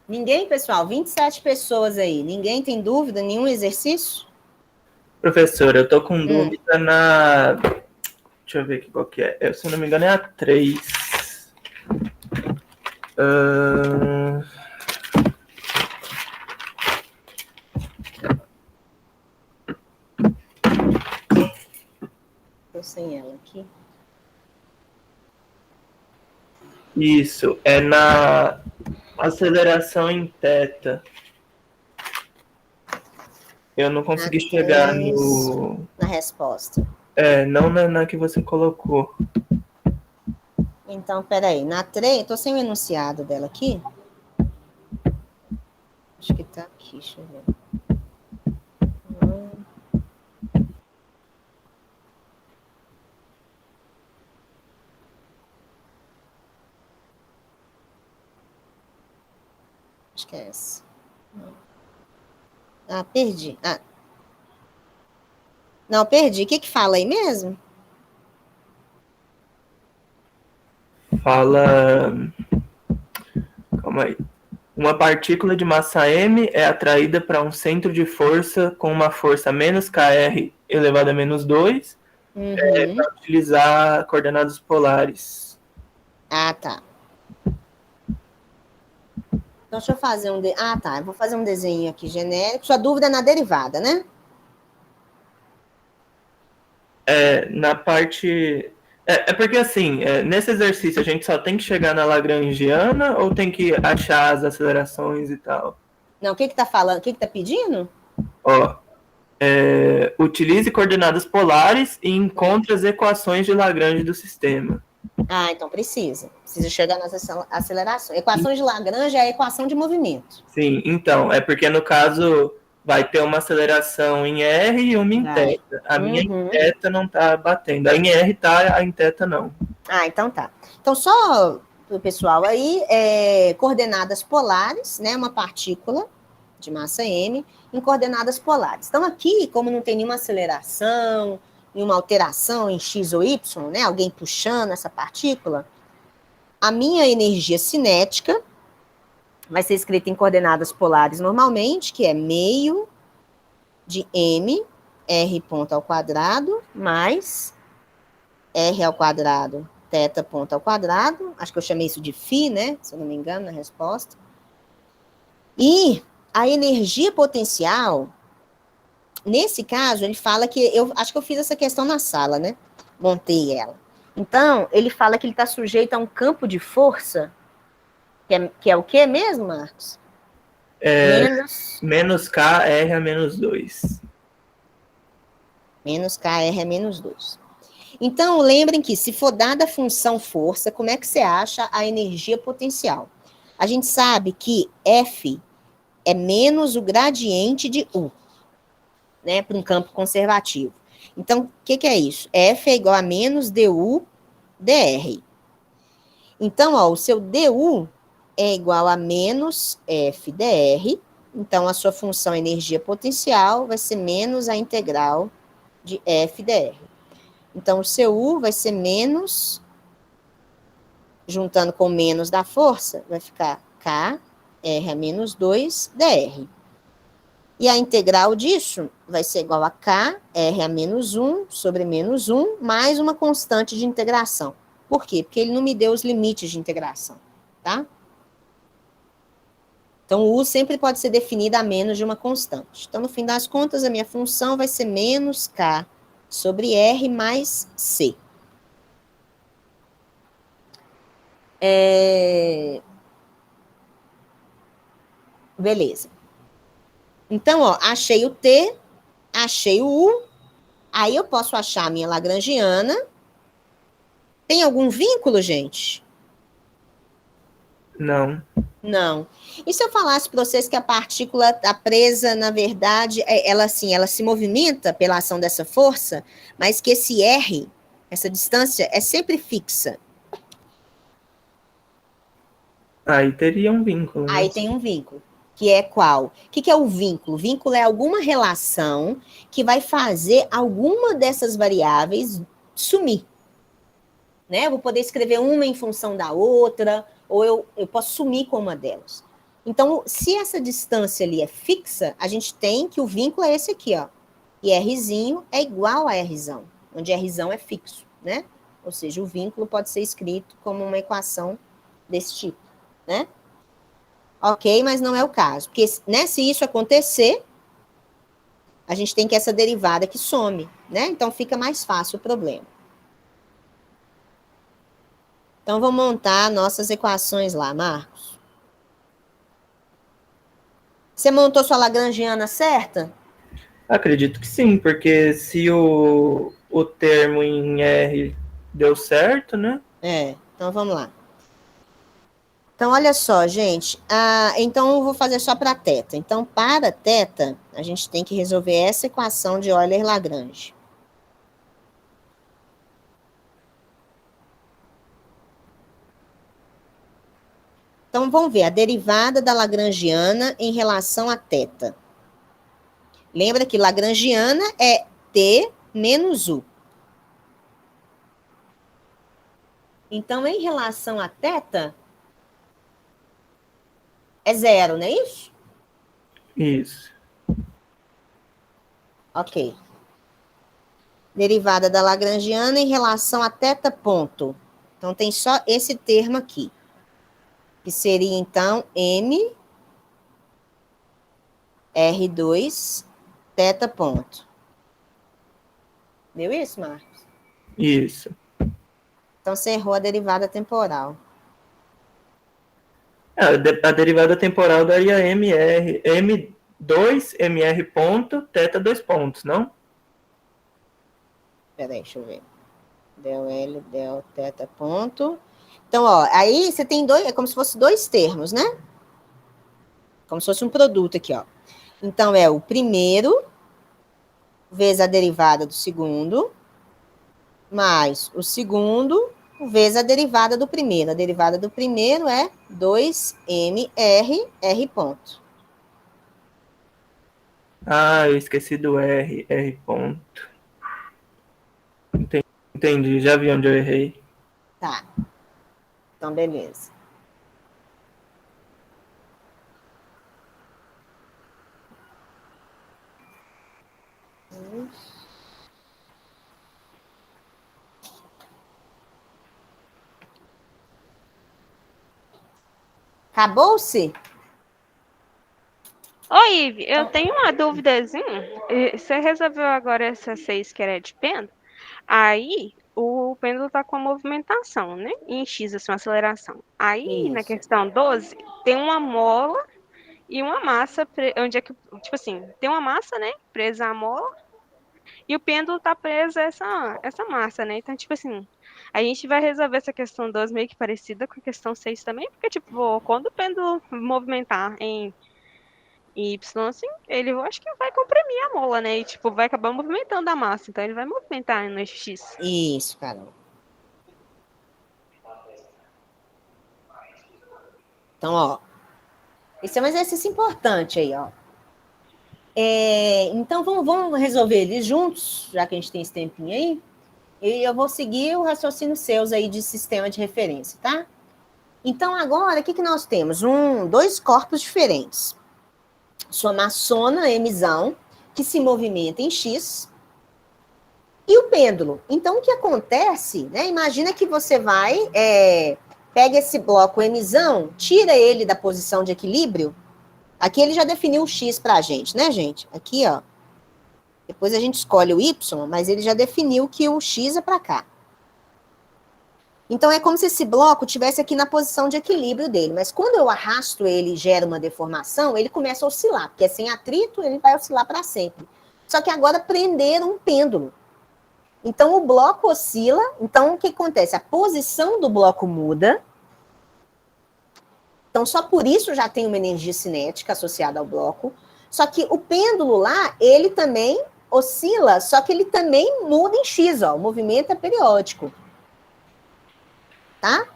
Ninguém, pessoal? 27 pessoas aí. Ninguém tem dúvida? Nenhum exercício? Professora, eu tô com dúvida na... Deixa eu ver aqui qual que é. Se eu não me engano, é a 3. Tô sem ela aqui. Isso, é na aceleração em θ. Eu não consegui chegar na resposta. Não na que você colocou. Então, peraí. Na 3, tô sem o enunciado dela aqui. Acho que tá aqui, deixa eu ver. Acho que é essa. Perdi. Não, perdi. O que fala aí mesmo? Fala... Calma aí. Uma partícula de massa m é atraída para um centro de força com uma força menos kr elevado a menos 2 para utilizar coordenadas polares. Tá. Então, deixa eu fazer tá. Eu vou fazer um desenho aqui genérico. Sua dúvida é na derivada, né? Na parte... É porque, assim, nesse exercício a gente só tem que chegar na Lagrangiana ou tem que achar as acelerações e tal? Não, o que tá falando? O que tá pedindo? Ó, utilize coordenadas polares e encontre as equações de Lagrange do sistema. Ah, então precisa. Precisa chegar nas acelerações. Equações de Lagrange é a equação de movimento. Sim, então, é porque no caso vai ter uma aceleração em R e uma em Vai. θ. A minha em θ não tá batendo. A em R tá, a em θ não. Ah, então tá. Então, só o pessoal aí, coordenadas polares, né? Uma partícula de massa m em coordenadas polares. Então, aqui, como não tem nenhuma aceleração, nenhuma alteração em x ou y, né? Alguém puxando essa partícula, a minha energia cinética vai ser escrita em coordenadas polares normalmente, que é meio de m, r ponto ao quadrado, mais r ao quadrado, θ ponto ao quadrado. Acho que eu chamei isso de φ, né? Se eu não me engano, na resposta. E a energia potencial, nesse caso, ele fala que... Eu acho que eu fiz essa questão na sala, né? Montei ela. Então, ele fala que ele está sujeito a um campo de força, que é o quê mesmo, Marcos? Menos K, R a menos 2. Menos K, R a menos 2. Então, lembrem que se for dada a função força, como é que você acha a energia potencial? A gente sabe que F é menos o gradiente de U, né, para um campo conservativo. Então, o que é isso? F é igual a menos du dr. Então, ó, o seu du é igual a menos F dr. Então, a sua função energia potencial vai ser menos a integral de F dr. Então, o seu U vai ser menos, juntando com menos da força, vai ficar K, R a menos 2, dr. E a integral disso vai ser igual a K, R a menos 1, sobre menos 1, mais uma constante de integração. Por quê? Porque ele não me deu os limites de integração, tá? Então, o U sempre pode ser definido a menos de uma constante. Então, no fim das contas, a minha função vai ser menos K sobre R mais C. Beleza. Então, ó, achei o T, achei o U, aí eu posso achar a minha lagrangiana. Tem algum vínculo, gente? Não. Não. E se eu falasse para vocês que a partícula está presa, na verdade, ela se movimenta pela ação dessa força, mas que esse R, essa distância, é sempre fixa? Aí teria um vínculo. Né? Aí tem um vínculo. Que é qual? O que é o vínculo? O vínculo é alguma relação que vai fazer alguma dessas variáveis sumir. Né? Eu vou poder escrever uma em função da outra, ou eu posso sumir com uma delas. Então, se essa distância ali é fixa, a gente tem que o vínculo é esse aqui, ó. E Rzinho é igual a Rzão, onde Rzão é fixo, né? Ou seja, o vínculo pode ser escrito como uma equação desse tipo, né? Ok, mas não é o caso. Porque, né, se isso acontecer, a gente tem que essa derivada que some, né? Então, fica mais fácil o problema. Então, vamos montar nossas equações lá, Marcos. Você montou sua lagrangiana certa? Acredito que sim, porque se o termo em R deu certo, né? Então vamos lá. Então, olha só, gente. Então, eu vou fazer só para θ. Então, para θ, a gente tem que resolver essa equação de Euler-Lagrange. Então, vamos ver a derivada da lagrangiana em relação a θ. Lembra que lagrangiana é T menos U. Então, em relação a θ, é zero, não é isso? Isso. Ok. Derivada da lagrangiana em relação a θ ponto. Então, tem só esse termo aqui. Que seria, então, M R2 θ ponto. Deu isso, Marcos? Isso. Então, você errou a derivada temporal. A derivada temporal daria M2 MR ponto, θ 2 pontos, não? Peraí, deixa eu ver. Del L, del θ ponto. Então, ó, aí você tem dois, é como se fosse dois termos, né? Como se fosse um produto aqui, ó. Então, é o primeiro vezes a derivada do segundo, mais o segundo vezes a derivada do primeiro. A derivada do primeiro é 2mr, R ponto. Ah, eu esqueci do R ponto. Entendi, já vi onde eu errei. Tá. Então, beleza. Acabou-se? Oi, Ive, eu tenho uma duvidazinha. Você resolveu agora essa 6 que era de pêndulo? Aí o pêndulo tá com a movimentação, né? Em X, assim, uma aceleração. Aí na Isso. questão 12, tem uma mola e uma massa, onde é que, tipo assim, tem uma massa, né? Presa à mola, e o pêndulo tá preso a essa massa, né? Então, tipo assim, a gente vai resolver essa questão 12 meio que parecida com a questão 6 também, porque, tipo, quando o pêndulo movimentar em Y, assim, ele eu acho que vai comprimir a mola, né? E, tipo, vai acabar movimentando a massa. Então, ele vai movimentar no eixo X. Isso, Carol. Então, ó, esse é um exercício importante aí, ó. Então, vamos resolver eles juntos, já que a gente tem esse tempinho aí. E eu vou seguir o raciocínio seus aí de sistema de referência, tá? Então, agora, o que nós temos? Dois corpos diferentes. Sua maçona, Mzão, que se movimenta em X, e o pêndulo. Então, o que acontece, né? Imagina que você vai, pega esse bloco Mzão, tira ele da posição de equilíbrio. Aqui ele já definiu o X pra gente, né, gente? Aqui, ó. Depois a gente escolhe o Y, mas ele já definiu que o X é pra cá. Então, é como se esse bloco estivesse aqui na posição de equilíbrio dele. Mas quando eu arrasto ele e gero uma deformação, ele começa a oscilar. Porque sem atrito, ele vai oscilar para sempre. Só que agora prenderam um pêndulo. Então, o bloco oscila. Então, o que acontece? A posição do bloco muda. Então, só por isso já tem uma energia cinética associada ao bloco. Só que o pêndulo lá, ele também oscila, só que ele também muda em X, ó. O movimento é periódico. Tá?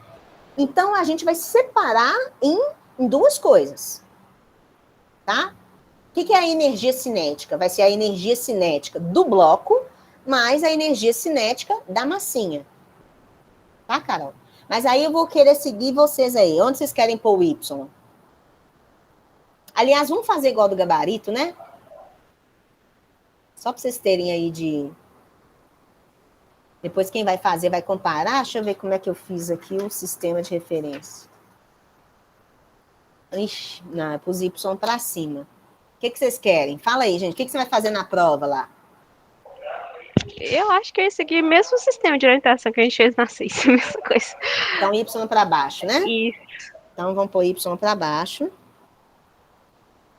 Então, a gente vai separar em duas coisas. Tá? O que é a energia cinética? Vai ser a energia cinética do bloco mais a energia cinética da massinha. Tá, Carol? Mas aí eu vou querer seguir vocês aí. Onde vocês querem pôr o Y? Aliás, vamos fazer igual do gabarito, né? Só para vocês terem aí de... Depois quem vai fazer vai comparar. Deixa eu ver como é que eu fiz aqui o sistema de referência. Ixi, não, eu pus Y para cima. O que vocês querem? Fala aí, gente. O que você vai fazer na prova lá? Eu acho que eu ia seguir o mesmo sistema de orientação que a gente fez na 6, mesma coisa. Então, Y para baixo, né? Isso. Então, vamos pôr Y para baixo.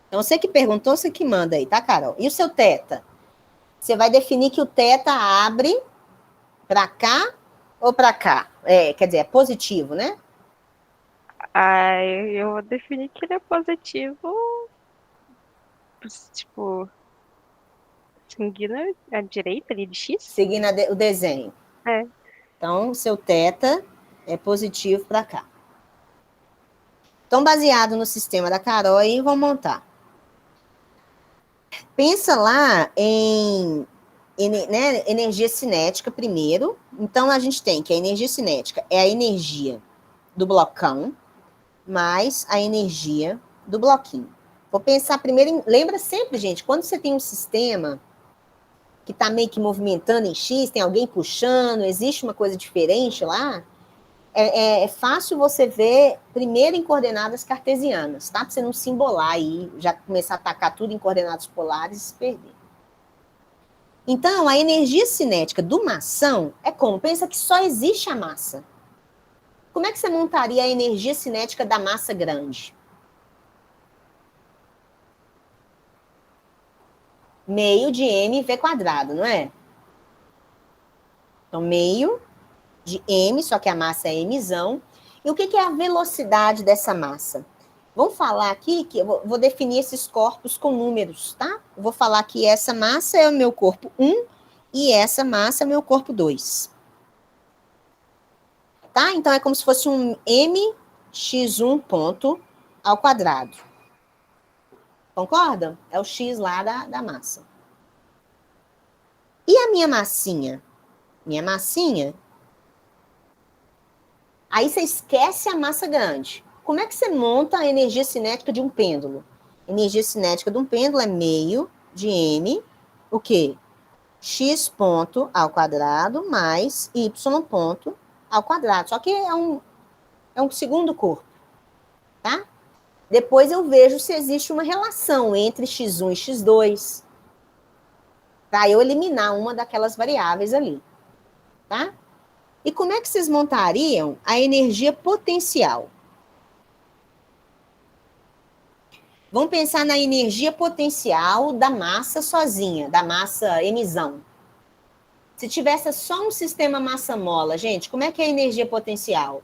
Então, você que perguntou, você que manda aí, tá, Carol? E o seu θ? Você vai definir que o θ abre para cá ou para cá? Quer dizer, é positivo, né? Eu vou definir que ele é positivo, tipo, seguindo a direita ali de X. Seguindo o desenho. É. Então, o seu θ é positivo para cá. Então, baseado no sistema da Carol, aí vamos montar. Pensa lá em né, energia cinética primeiro. Então, a gente tem que a energia cinética é a energia do blocão mais a energia do bloquinho. Vou pensar primeiro lembra sempre, gente, quando você tem um sistema que está meio que movimentando em X, tem alguém puxando, existe uma coisa diferente lá, é fácil você ver primeiro em coordenadas cartesianas, tá? Para você não se embolar aí, já começar a atacar tudo em coordenadas polares e se perder. Então, a energia cinética do mação é como? Pensa que só existe a massa. Como é que você montaria a energia cinética da massa grande? Meio de mv², não é? Então, meio de m, só que a massa é mzão. E o que é a velocidade dessa massa? Vamos falar aqui que eu vou definir esses corpos com números, tá? Eu vou falar que essa massa é o meu corpo 1 e essa massa é o meu corpo 2. Tá? Então, é como se fosse um mx1 ponto ao quadrado. Concordam? É o x lá da massa. E a minha massinha? Minha massinha... Aí você esquece a massa grande. Como é que você monta a energia cinética de um pêndulo? A energia cinética de um pêndulo é meio de m, o quê? X ponto ao quadrado mais y ponto ao quadrado. Só que é um segundo corpo, tá? Depois eu vejo se existe uma relação entre x1 e x2, para eu eliminar uma daquelas variáveis ali, tá? E como é que vocês montariam a energia potencial? Vamos pensar na energia potencial da massa sozinha, da massa mzão. Se tivesse só um sistema massa-mola, gente, como é que é a energia potencial?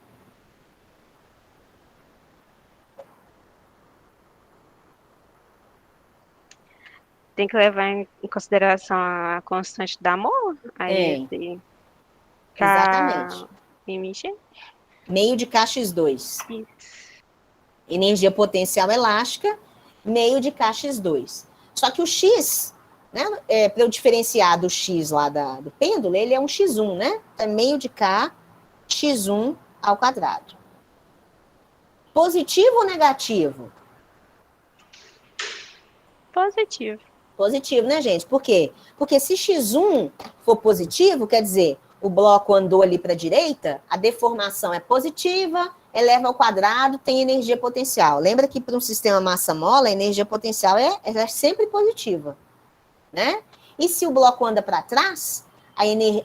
Tem que levar em consideração a constante da mola. Aí exatamente. MG. Meio de kx2. Energia potencial elástica, meio de kx2. Só que o x, né, para eu diferenciar do x lá do pêndulo, ele é um x1, né? É meio de k x1 ao quadrado. Positivo ou negativo? Positivo. Positivo, né, gente? Por quê? Porque se x1 for positivo, quer dizer, o bloco andou ali para a direita, a deformação é positiva, eleva ao quadrado, tem energia potencial. Lembra que para um sistema massa-mola, a energia potencial é sempre positiva, né? E se o bloco anda para trás,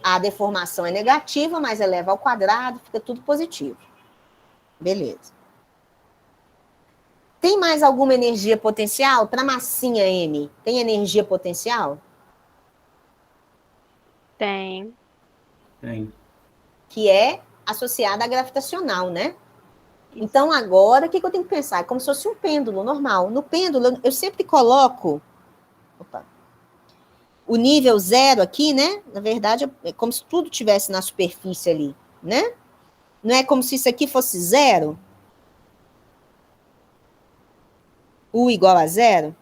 a deformação é negativa, mas eleva ao quadrado, fica tudo positivo. Beleza. Tem mais alguma energia potencial? Para a massinha M, tem energia potencial? Tem. Tem. Que é associada à gravitacional, né? Então, agora, o que eu tenho que pensar? É como se fosse um pêndulo normal. No pêndulo, eu sempre coloco o nível 0 aqui, né? Na verdade, é como se tudo tivesse na superfície ali, né? Não é como se isso aqui fosse 0? U igual a 0?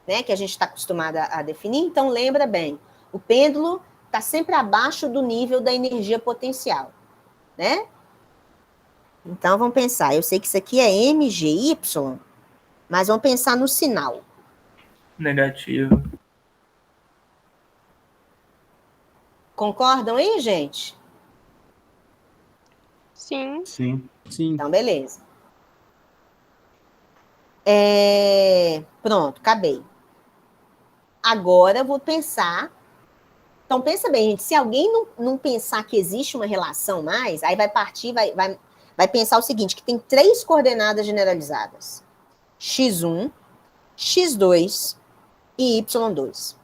Né? Que a gente está acostumado a definir. Então, lembra bem, o pêndulo está sempre abaixo do nível da energia potencial, né? Então, vamos pensar. Eu sei que isso aqui é MGY, mas vamos pensar no sinal. Negativo. Concordam aí, gente? Sim. Sim. Sim. Então, beleza. Pronto, acabei. Agora eu vou pensar. Então, pensa bem, gente. Se alguém não pensar que existe uma relação mais, aí vai partir, vai pensar o seguinte, que tem 3 coordenadas generalizadas. x1, x2 e y2.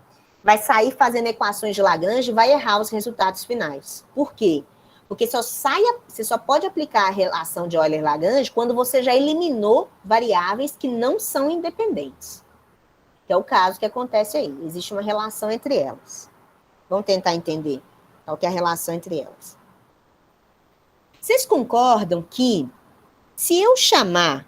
Vai sair fazendo equações de Lagrange e vai errar os resultados finais. Por quê? Porque você só pode aplicar a relação de Euler-Lagrange quando você já eliminou variáveis que não são independentes. Que é o caso que acontece aí. Existe uma relação entre elas. Vamos tentar entender qual que é a relação entre elas. Vocês concordam que se eu chamar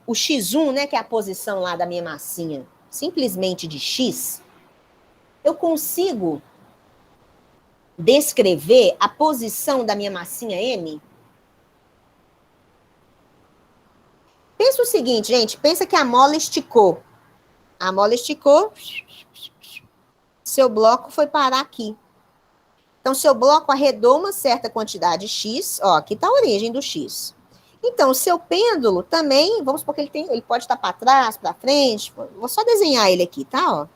o x1, né, que é a posição lá da minha massinha, simplesmente de x, eu consigo descrever a posição da minha massinha M? Pensa o seguinte, gente, pensa que a mola esticou. A mola esticou, seu bloco foi parar aqui. Então, seu bloco arredou uma certa quantidade x, ó, aqui está a origem do x. Então, o seu pêndulo também, vamos supor que ele pode estar para trás, para frente. Vou só desenhar ele aqui, tá? Ó.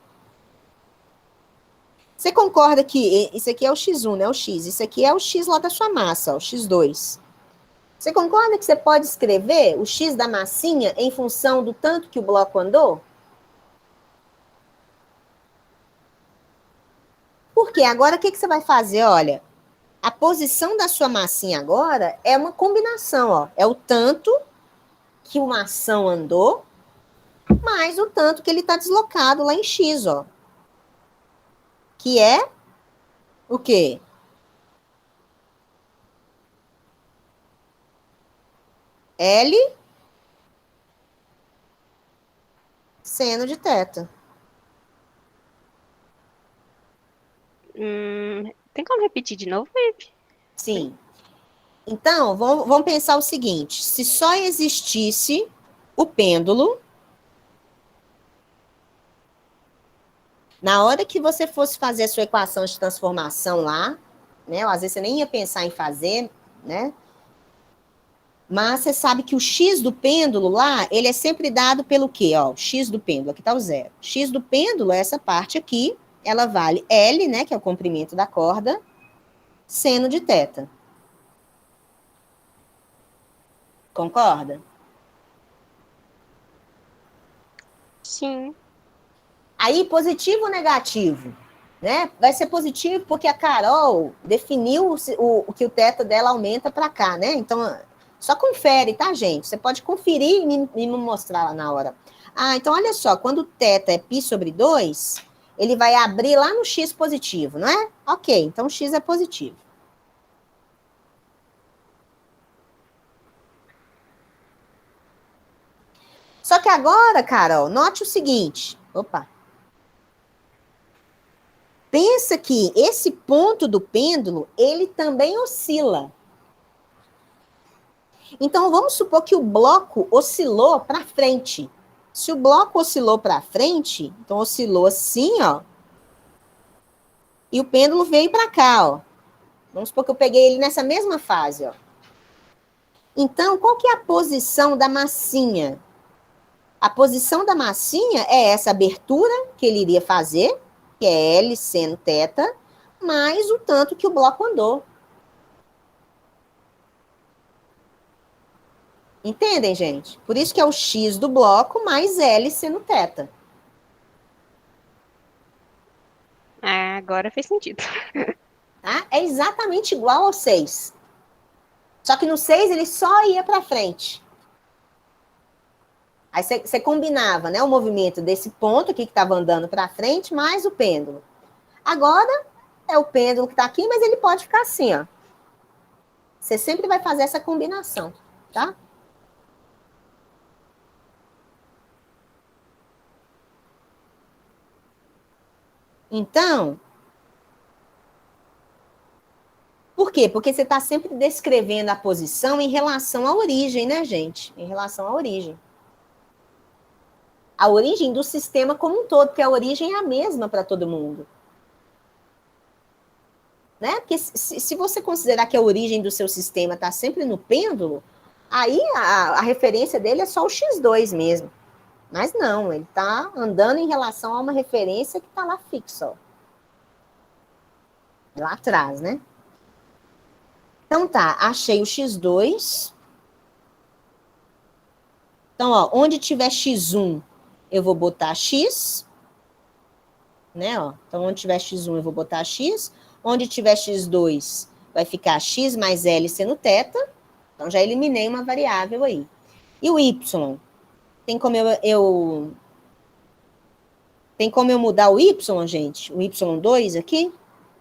Você concorda que isso aqui é o X1, né? O X. Isso aqui é o X lá da sua massa, ó, o X2. Você concorda que você pode escrever o X da massinha em função do tanto que o bloco andou? Porque agora o que você vai fazer? Olha, a posição da sua massinha agora é uma combinação, ó. É o tanto que uma ação andou, mais o tanto que ele está deslocado lá em X, ó. Que é o quê? L seno de θ. Tem como repetir de novo, Felipe? Sim. Então, vamos pensar o seguinte. Se só existisse o pêndulo, na hora que você fosse fazer a sua equação de transformação lá, né? Às vezes você nem ia pensar em fazer, né? Mas você sabe que o x do pêndulo lá, ele é sempre dado pelo quê? Ó, o x do pêndulo, aqui está o zero. X do pêndulo é essa parte aqui, ela vale L, né, que é o comprimento da corda, seno de θ. Concorda? Sim. Aí, positivo ou negativo? Né? Vai ser positivo porque a Carol definiu que o θ dela aumenta para cá, né? Então, só confere, tá, gente? Você pode conferir e me mostrar lá na hora. Ah, então olha só, quando o θ é π sobre 2, ele vai abrir lá no x positivo, não é? Ok, então o x é positivo. Só que agora, Carol, note o seguinte. Opa. Pensa que esse ponto do pêndulo, ele também oscila. Então, vamos supor que o bloco oscilou para frente. Se o bloco oscilou para frente, então oscilou assim, ó. E o pêndulo veio para cá, ó. Vamos supor que eu peguei ele nessa mesma fase, ó. Então, qual que é a posição da massinha? A posição da massinha é essa abertura que ele iria fazer, que é L seno θ, mais o tanto que o bloco andou. Entendem, gente? Por isso que é o x do bloco mais L seno θ. Agora fez sentido. Tá? É exatamente igual ao 6. Só que no 6 ele só ia para frente. Aí você combinava, né, o movimento desse ponto aqui que estava andando para frente mais o pêndulo. Agora é o pêndulo que está aqui, mas ele pode ficar assim, ó. Você sempre vai fazer essa combinação, tá? Então, por quê? Porque você está sempre descrevendo a posição em relação à origem, né, gente? Em relação à origem. A origem do sistema como um todo, porque a origem é a mesma para todo mundo. Né? Porque se você considerar que a origem do seu sistema está sempre no pêndulo, aí a referência dele é só o x2 mesmo. Mas não, ele está andando em relação a uma referência que está lá fixa, ó. Lá atrás, né? Então tá, achei o x2. Então, ó, onde tiver x1, eu vou botar x. Né, ó. Então, onde tiver x1, eu vou botar x. Onde tiver x2, vai ficar x mais L seno θ. Então, já eliminei uma variável aí. E o y? Tem como tem como eu mudar o y, gente? O y2 aqui?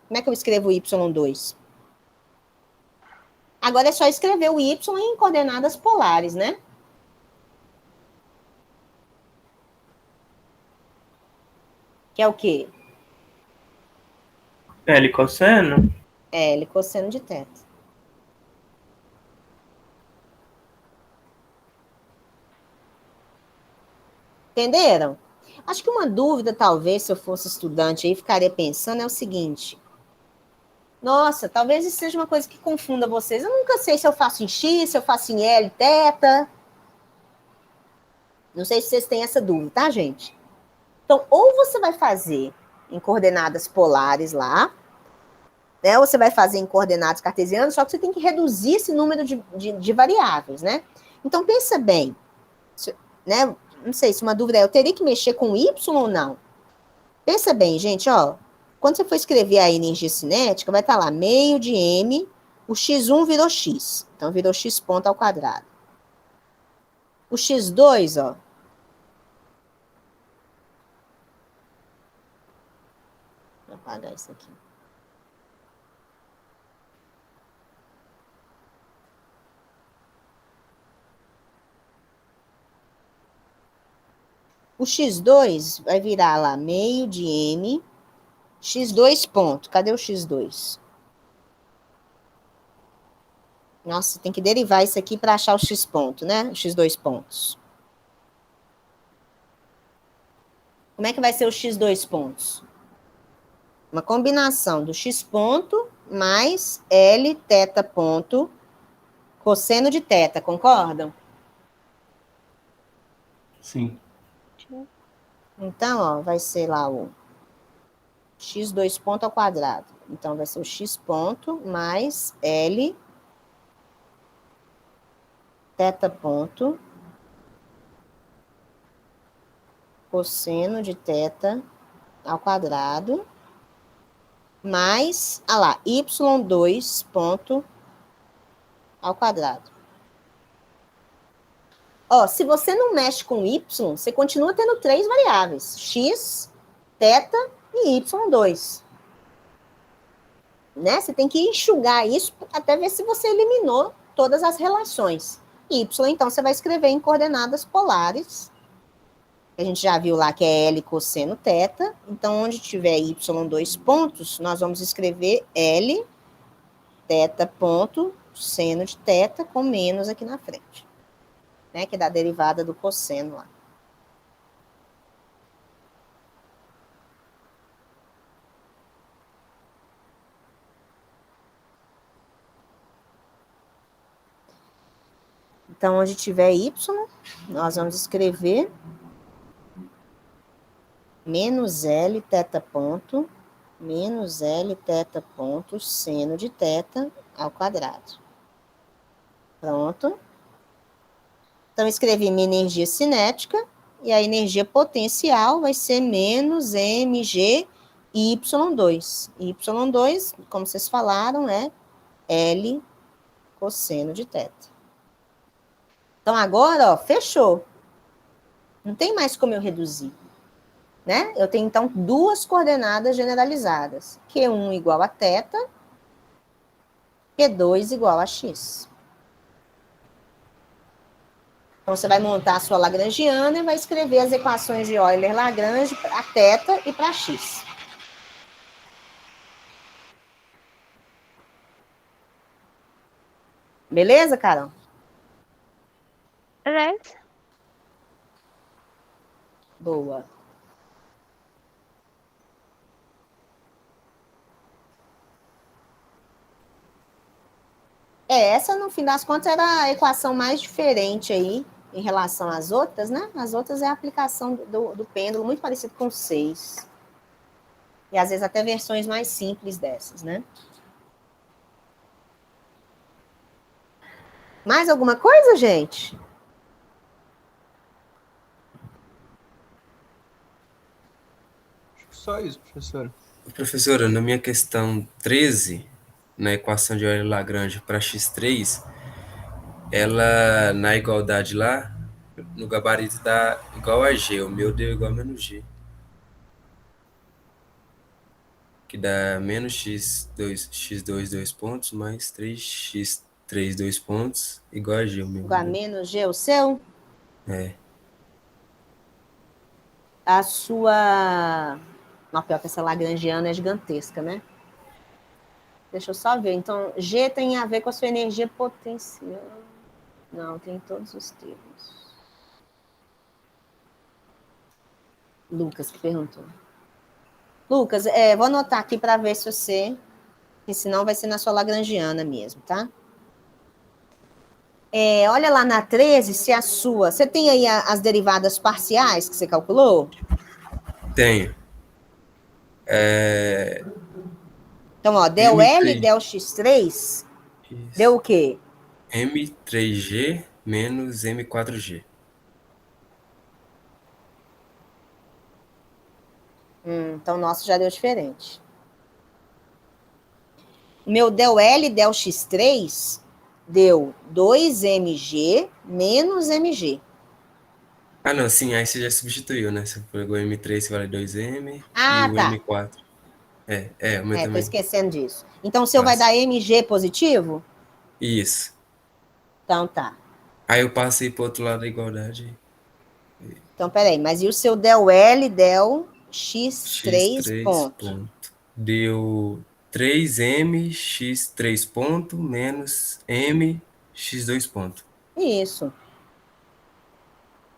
Como é que eu escrevo o y2? Agora é só escrever o y em coordenadas polares, né? Que é o quê? L cosseno? L cosseno de θ. Entenderam? Acho que uma dúvida, talvez, se eu fosse estudante aí, ficaria pensando, é o seguinte. Nossa, talvez isso seja uma coisa que confunda vocês. Eu nunca sei se eu faço em X, se eu faço em L, teta. Não sei se vocês têm essa dúvida, tá, gente? Então, ou você vai fazer em coordenadas polares lá, né? Ou você vai fazer em coordenadas cartesianas, só que você tem que reduzir esse número de variáveis, né? Então, pensa bem, né? Não sei se uma dúvida é, eu teria que mexer com Y ou não? Pensa bem, gente, ó. Quando você for escrever a energia cinética, vai estar lá meio de M, o x1 virou x. Então, virou x ponto ao quadrado. O x2, ó. Vou apagar isso aqui. O x2 vai virar lá meio de M, x2 ponto. Cadê o x2? Nossa, tem que derivar isso aqui para achar o x ponto, né? O x2 pontos. Como é que vai ser o x2 pontos? Uma combinação do x ponto mais L teta ponto cosseno de teta, concordam? Sim. Então, ó, vai ser lá o x2 ponto ao quadrado. Então, vai ser o x ponto mais L teta ponto cosseno de teta ao quadrado mais, lá, y2 ponto ao quadrado. Ó, se você não mexe com y, você continua tendo 3 variáveis, x, teta e y2. Né? Você tem que enxugar isso até ver se você eliminou todas as relações. Y, então, você vai escrever em coordenadas polares. A gente já viu lá que é L cosseno teta. Então, onde tiver y2 pontos, nós vamos escrever L teta ponto seno de teta com menos aqui na frente. Né, que dá a derivada do cosseno lá. Então, onde tiver y, nós vamos escrever menos L teta ponto, menos L teta ponto, seno de teta ao quadrado. Pronto. Então, escrevi minha energia cinética, e a energia potencial vai ser menos mg y2. Y2, como vocês falaram, é L cosseno de teta. Então, agora, ó, fechou. Não tem mais como eu reduzir. Né? Eu tenho, então, duas coordenadas generalizadas. Q1 igual a teta, Q2 igual a x. Então, você vai montar a sua lagrangiana e vai escrever as equações de Euler-Lagrange para teta e para x. Beleza, Carol? Beleza. Boa. Essa, no fim das contas, era a equação mais diferente aí, em relação às outras, né? As outras é a aplicação do pêndulo, muito parecido com 6. E, às vezes, até versões mais simples dessas, né? Mais alguma coisa, gente? Só isso, professora. Professora, na minha questão 13, na equação de Euler-Lagrange para x3, ela, na igualdade lá, no gabarito dá igual a g, o meu deu igual a menos g. Que dá menos x2, 2 pontos, mais 3x3, 2 pontos, igual a g, o meu. Igual a menos g, o seu? É. A sua... Não, pior que essa lagrangiana é gigantesca, né? Deixa eu só ver. Então, G tem a ver com a sua energia potencial. Não, tem todos os termos. Lucas que perguntou. Lucas, vou anotar aqui para ver se você porque senão vai ser na sua lagrangiana mesmo, tá? Olha lá na 13, se a sua... Você tem aí as derivadas parciais que você calculou? Tenho. Então, ó, del L M3. del X3 Isso. deu o quê? M3G menos M4G. Então, o nosso já deu diferente. O meu del L del X3 deu 2mg menos mg. Ah, não, sim, aí você já substituiu, né? Você pegou M3 que vale 2M Ah, e o tá. M4. O meu Tô também. esquecendo disso. Então, o seu vai Passa. dar mg positivo? Isso. Então, tá. Aí eu passei pro outro lado da igualdade. Então, peraí, mas e o seu del L del X3 X3 ponto? ponto. Deu 3M X3 ponto menos M X2 ponto. Isso.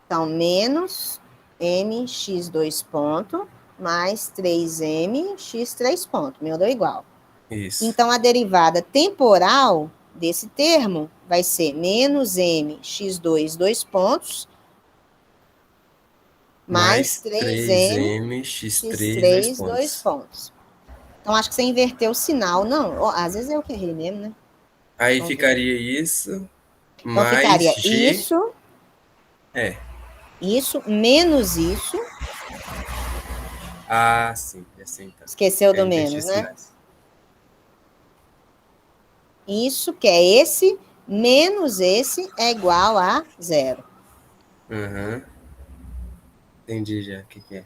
Então, menos mx2 ponto mais 3m x3 ponto. Meu deu igual. Isso. Então, a derivada temporal desse termo vai ser menos mx2, 2 pontos, mais 3m X3, 2 x3, 2 pontos. pontos. Então, acho que você inverteu o sinal. Não, às vezes eu que errei mesmo, né? Aí Vamos ver. ficaria isso, Então, mais ficaria G. isso, menos isso. Ah, sim, assim então. Esqueceu do Inverti menos, os né? sinais. Isso, que é esse, menos esse, é igual a 0. Aham. Entendi já o que é.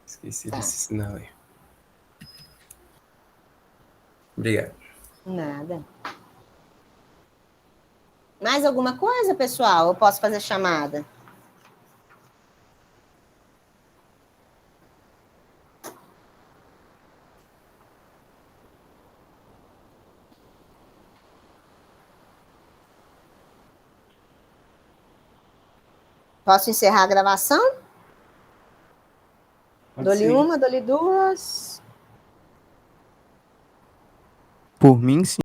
Esqueci Tá. desse sinal aí. Obrigado. Nada. Mais alguma coisa, pessoal? Eu posso fazer chamada? Posso encerrar a gravação? Dou-lhe uma, dou-lhe duas. Por mim, sim.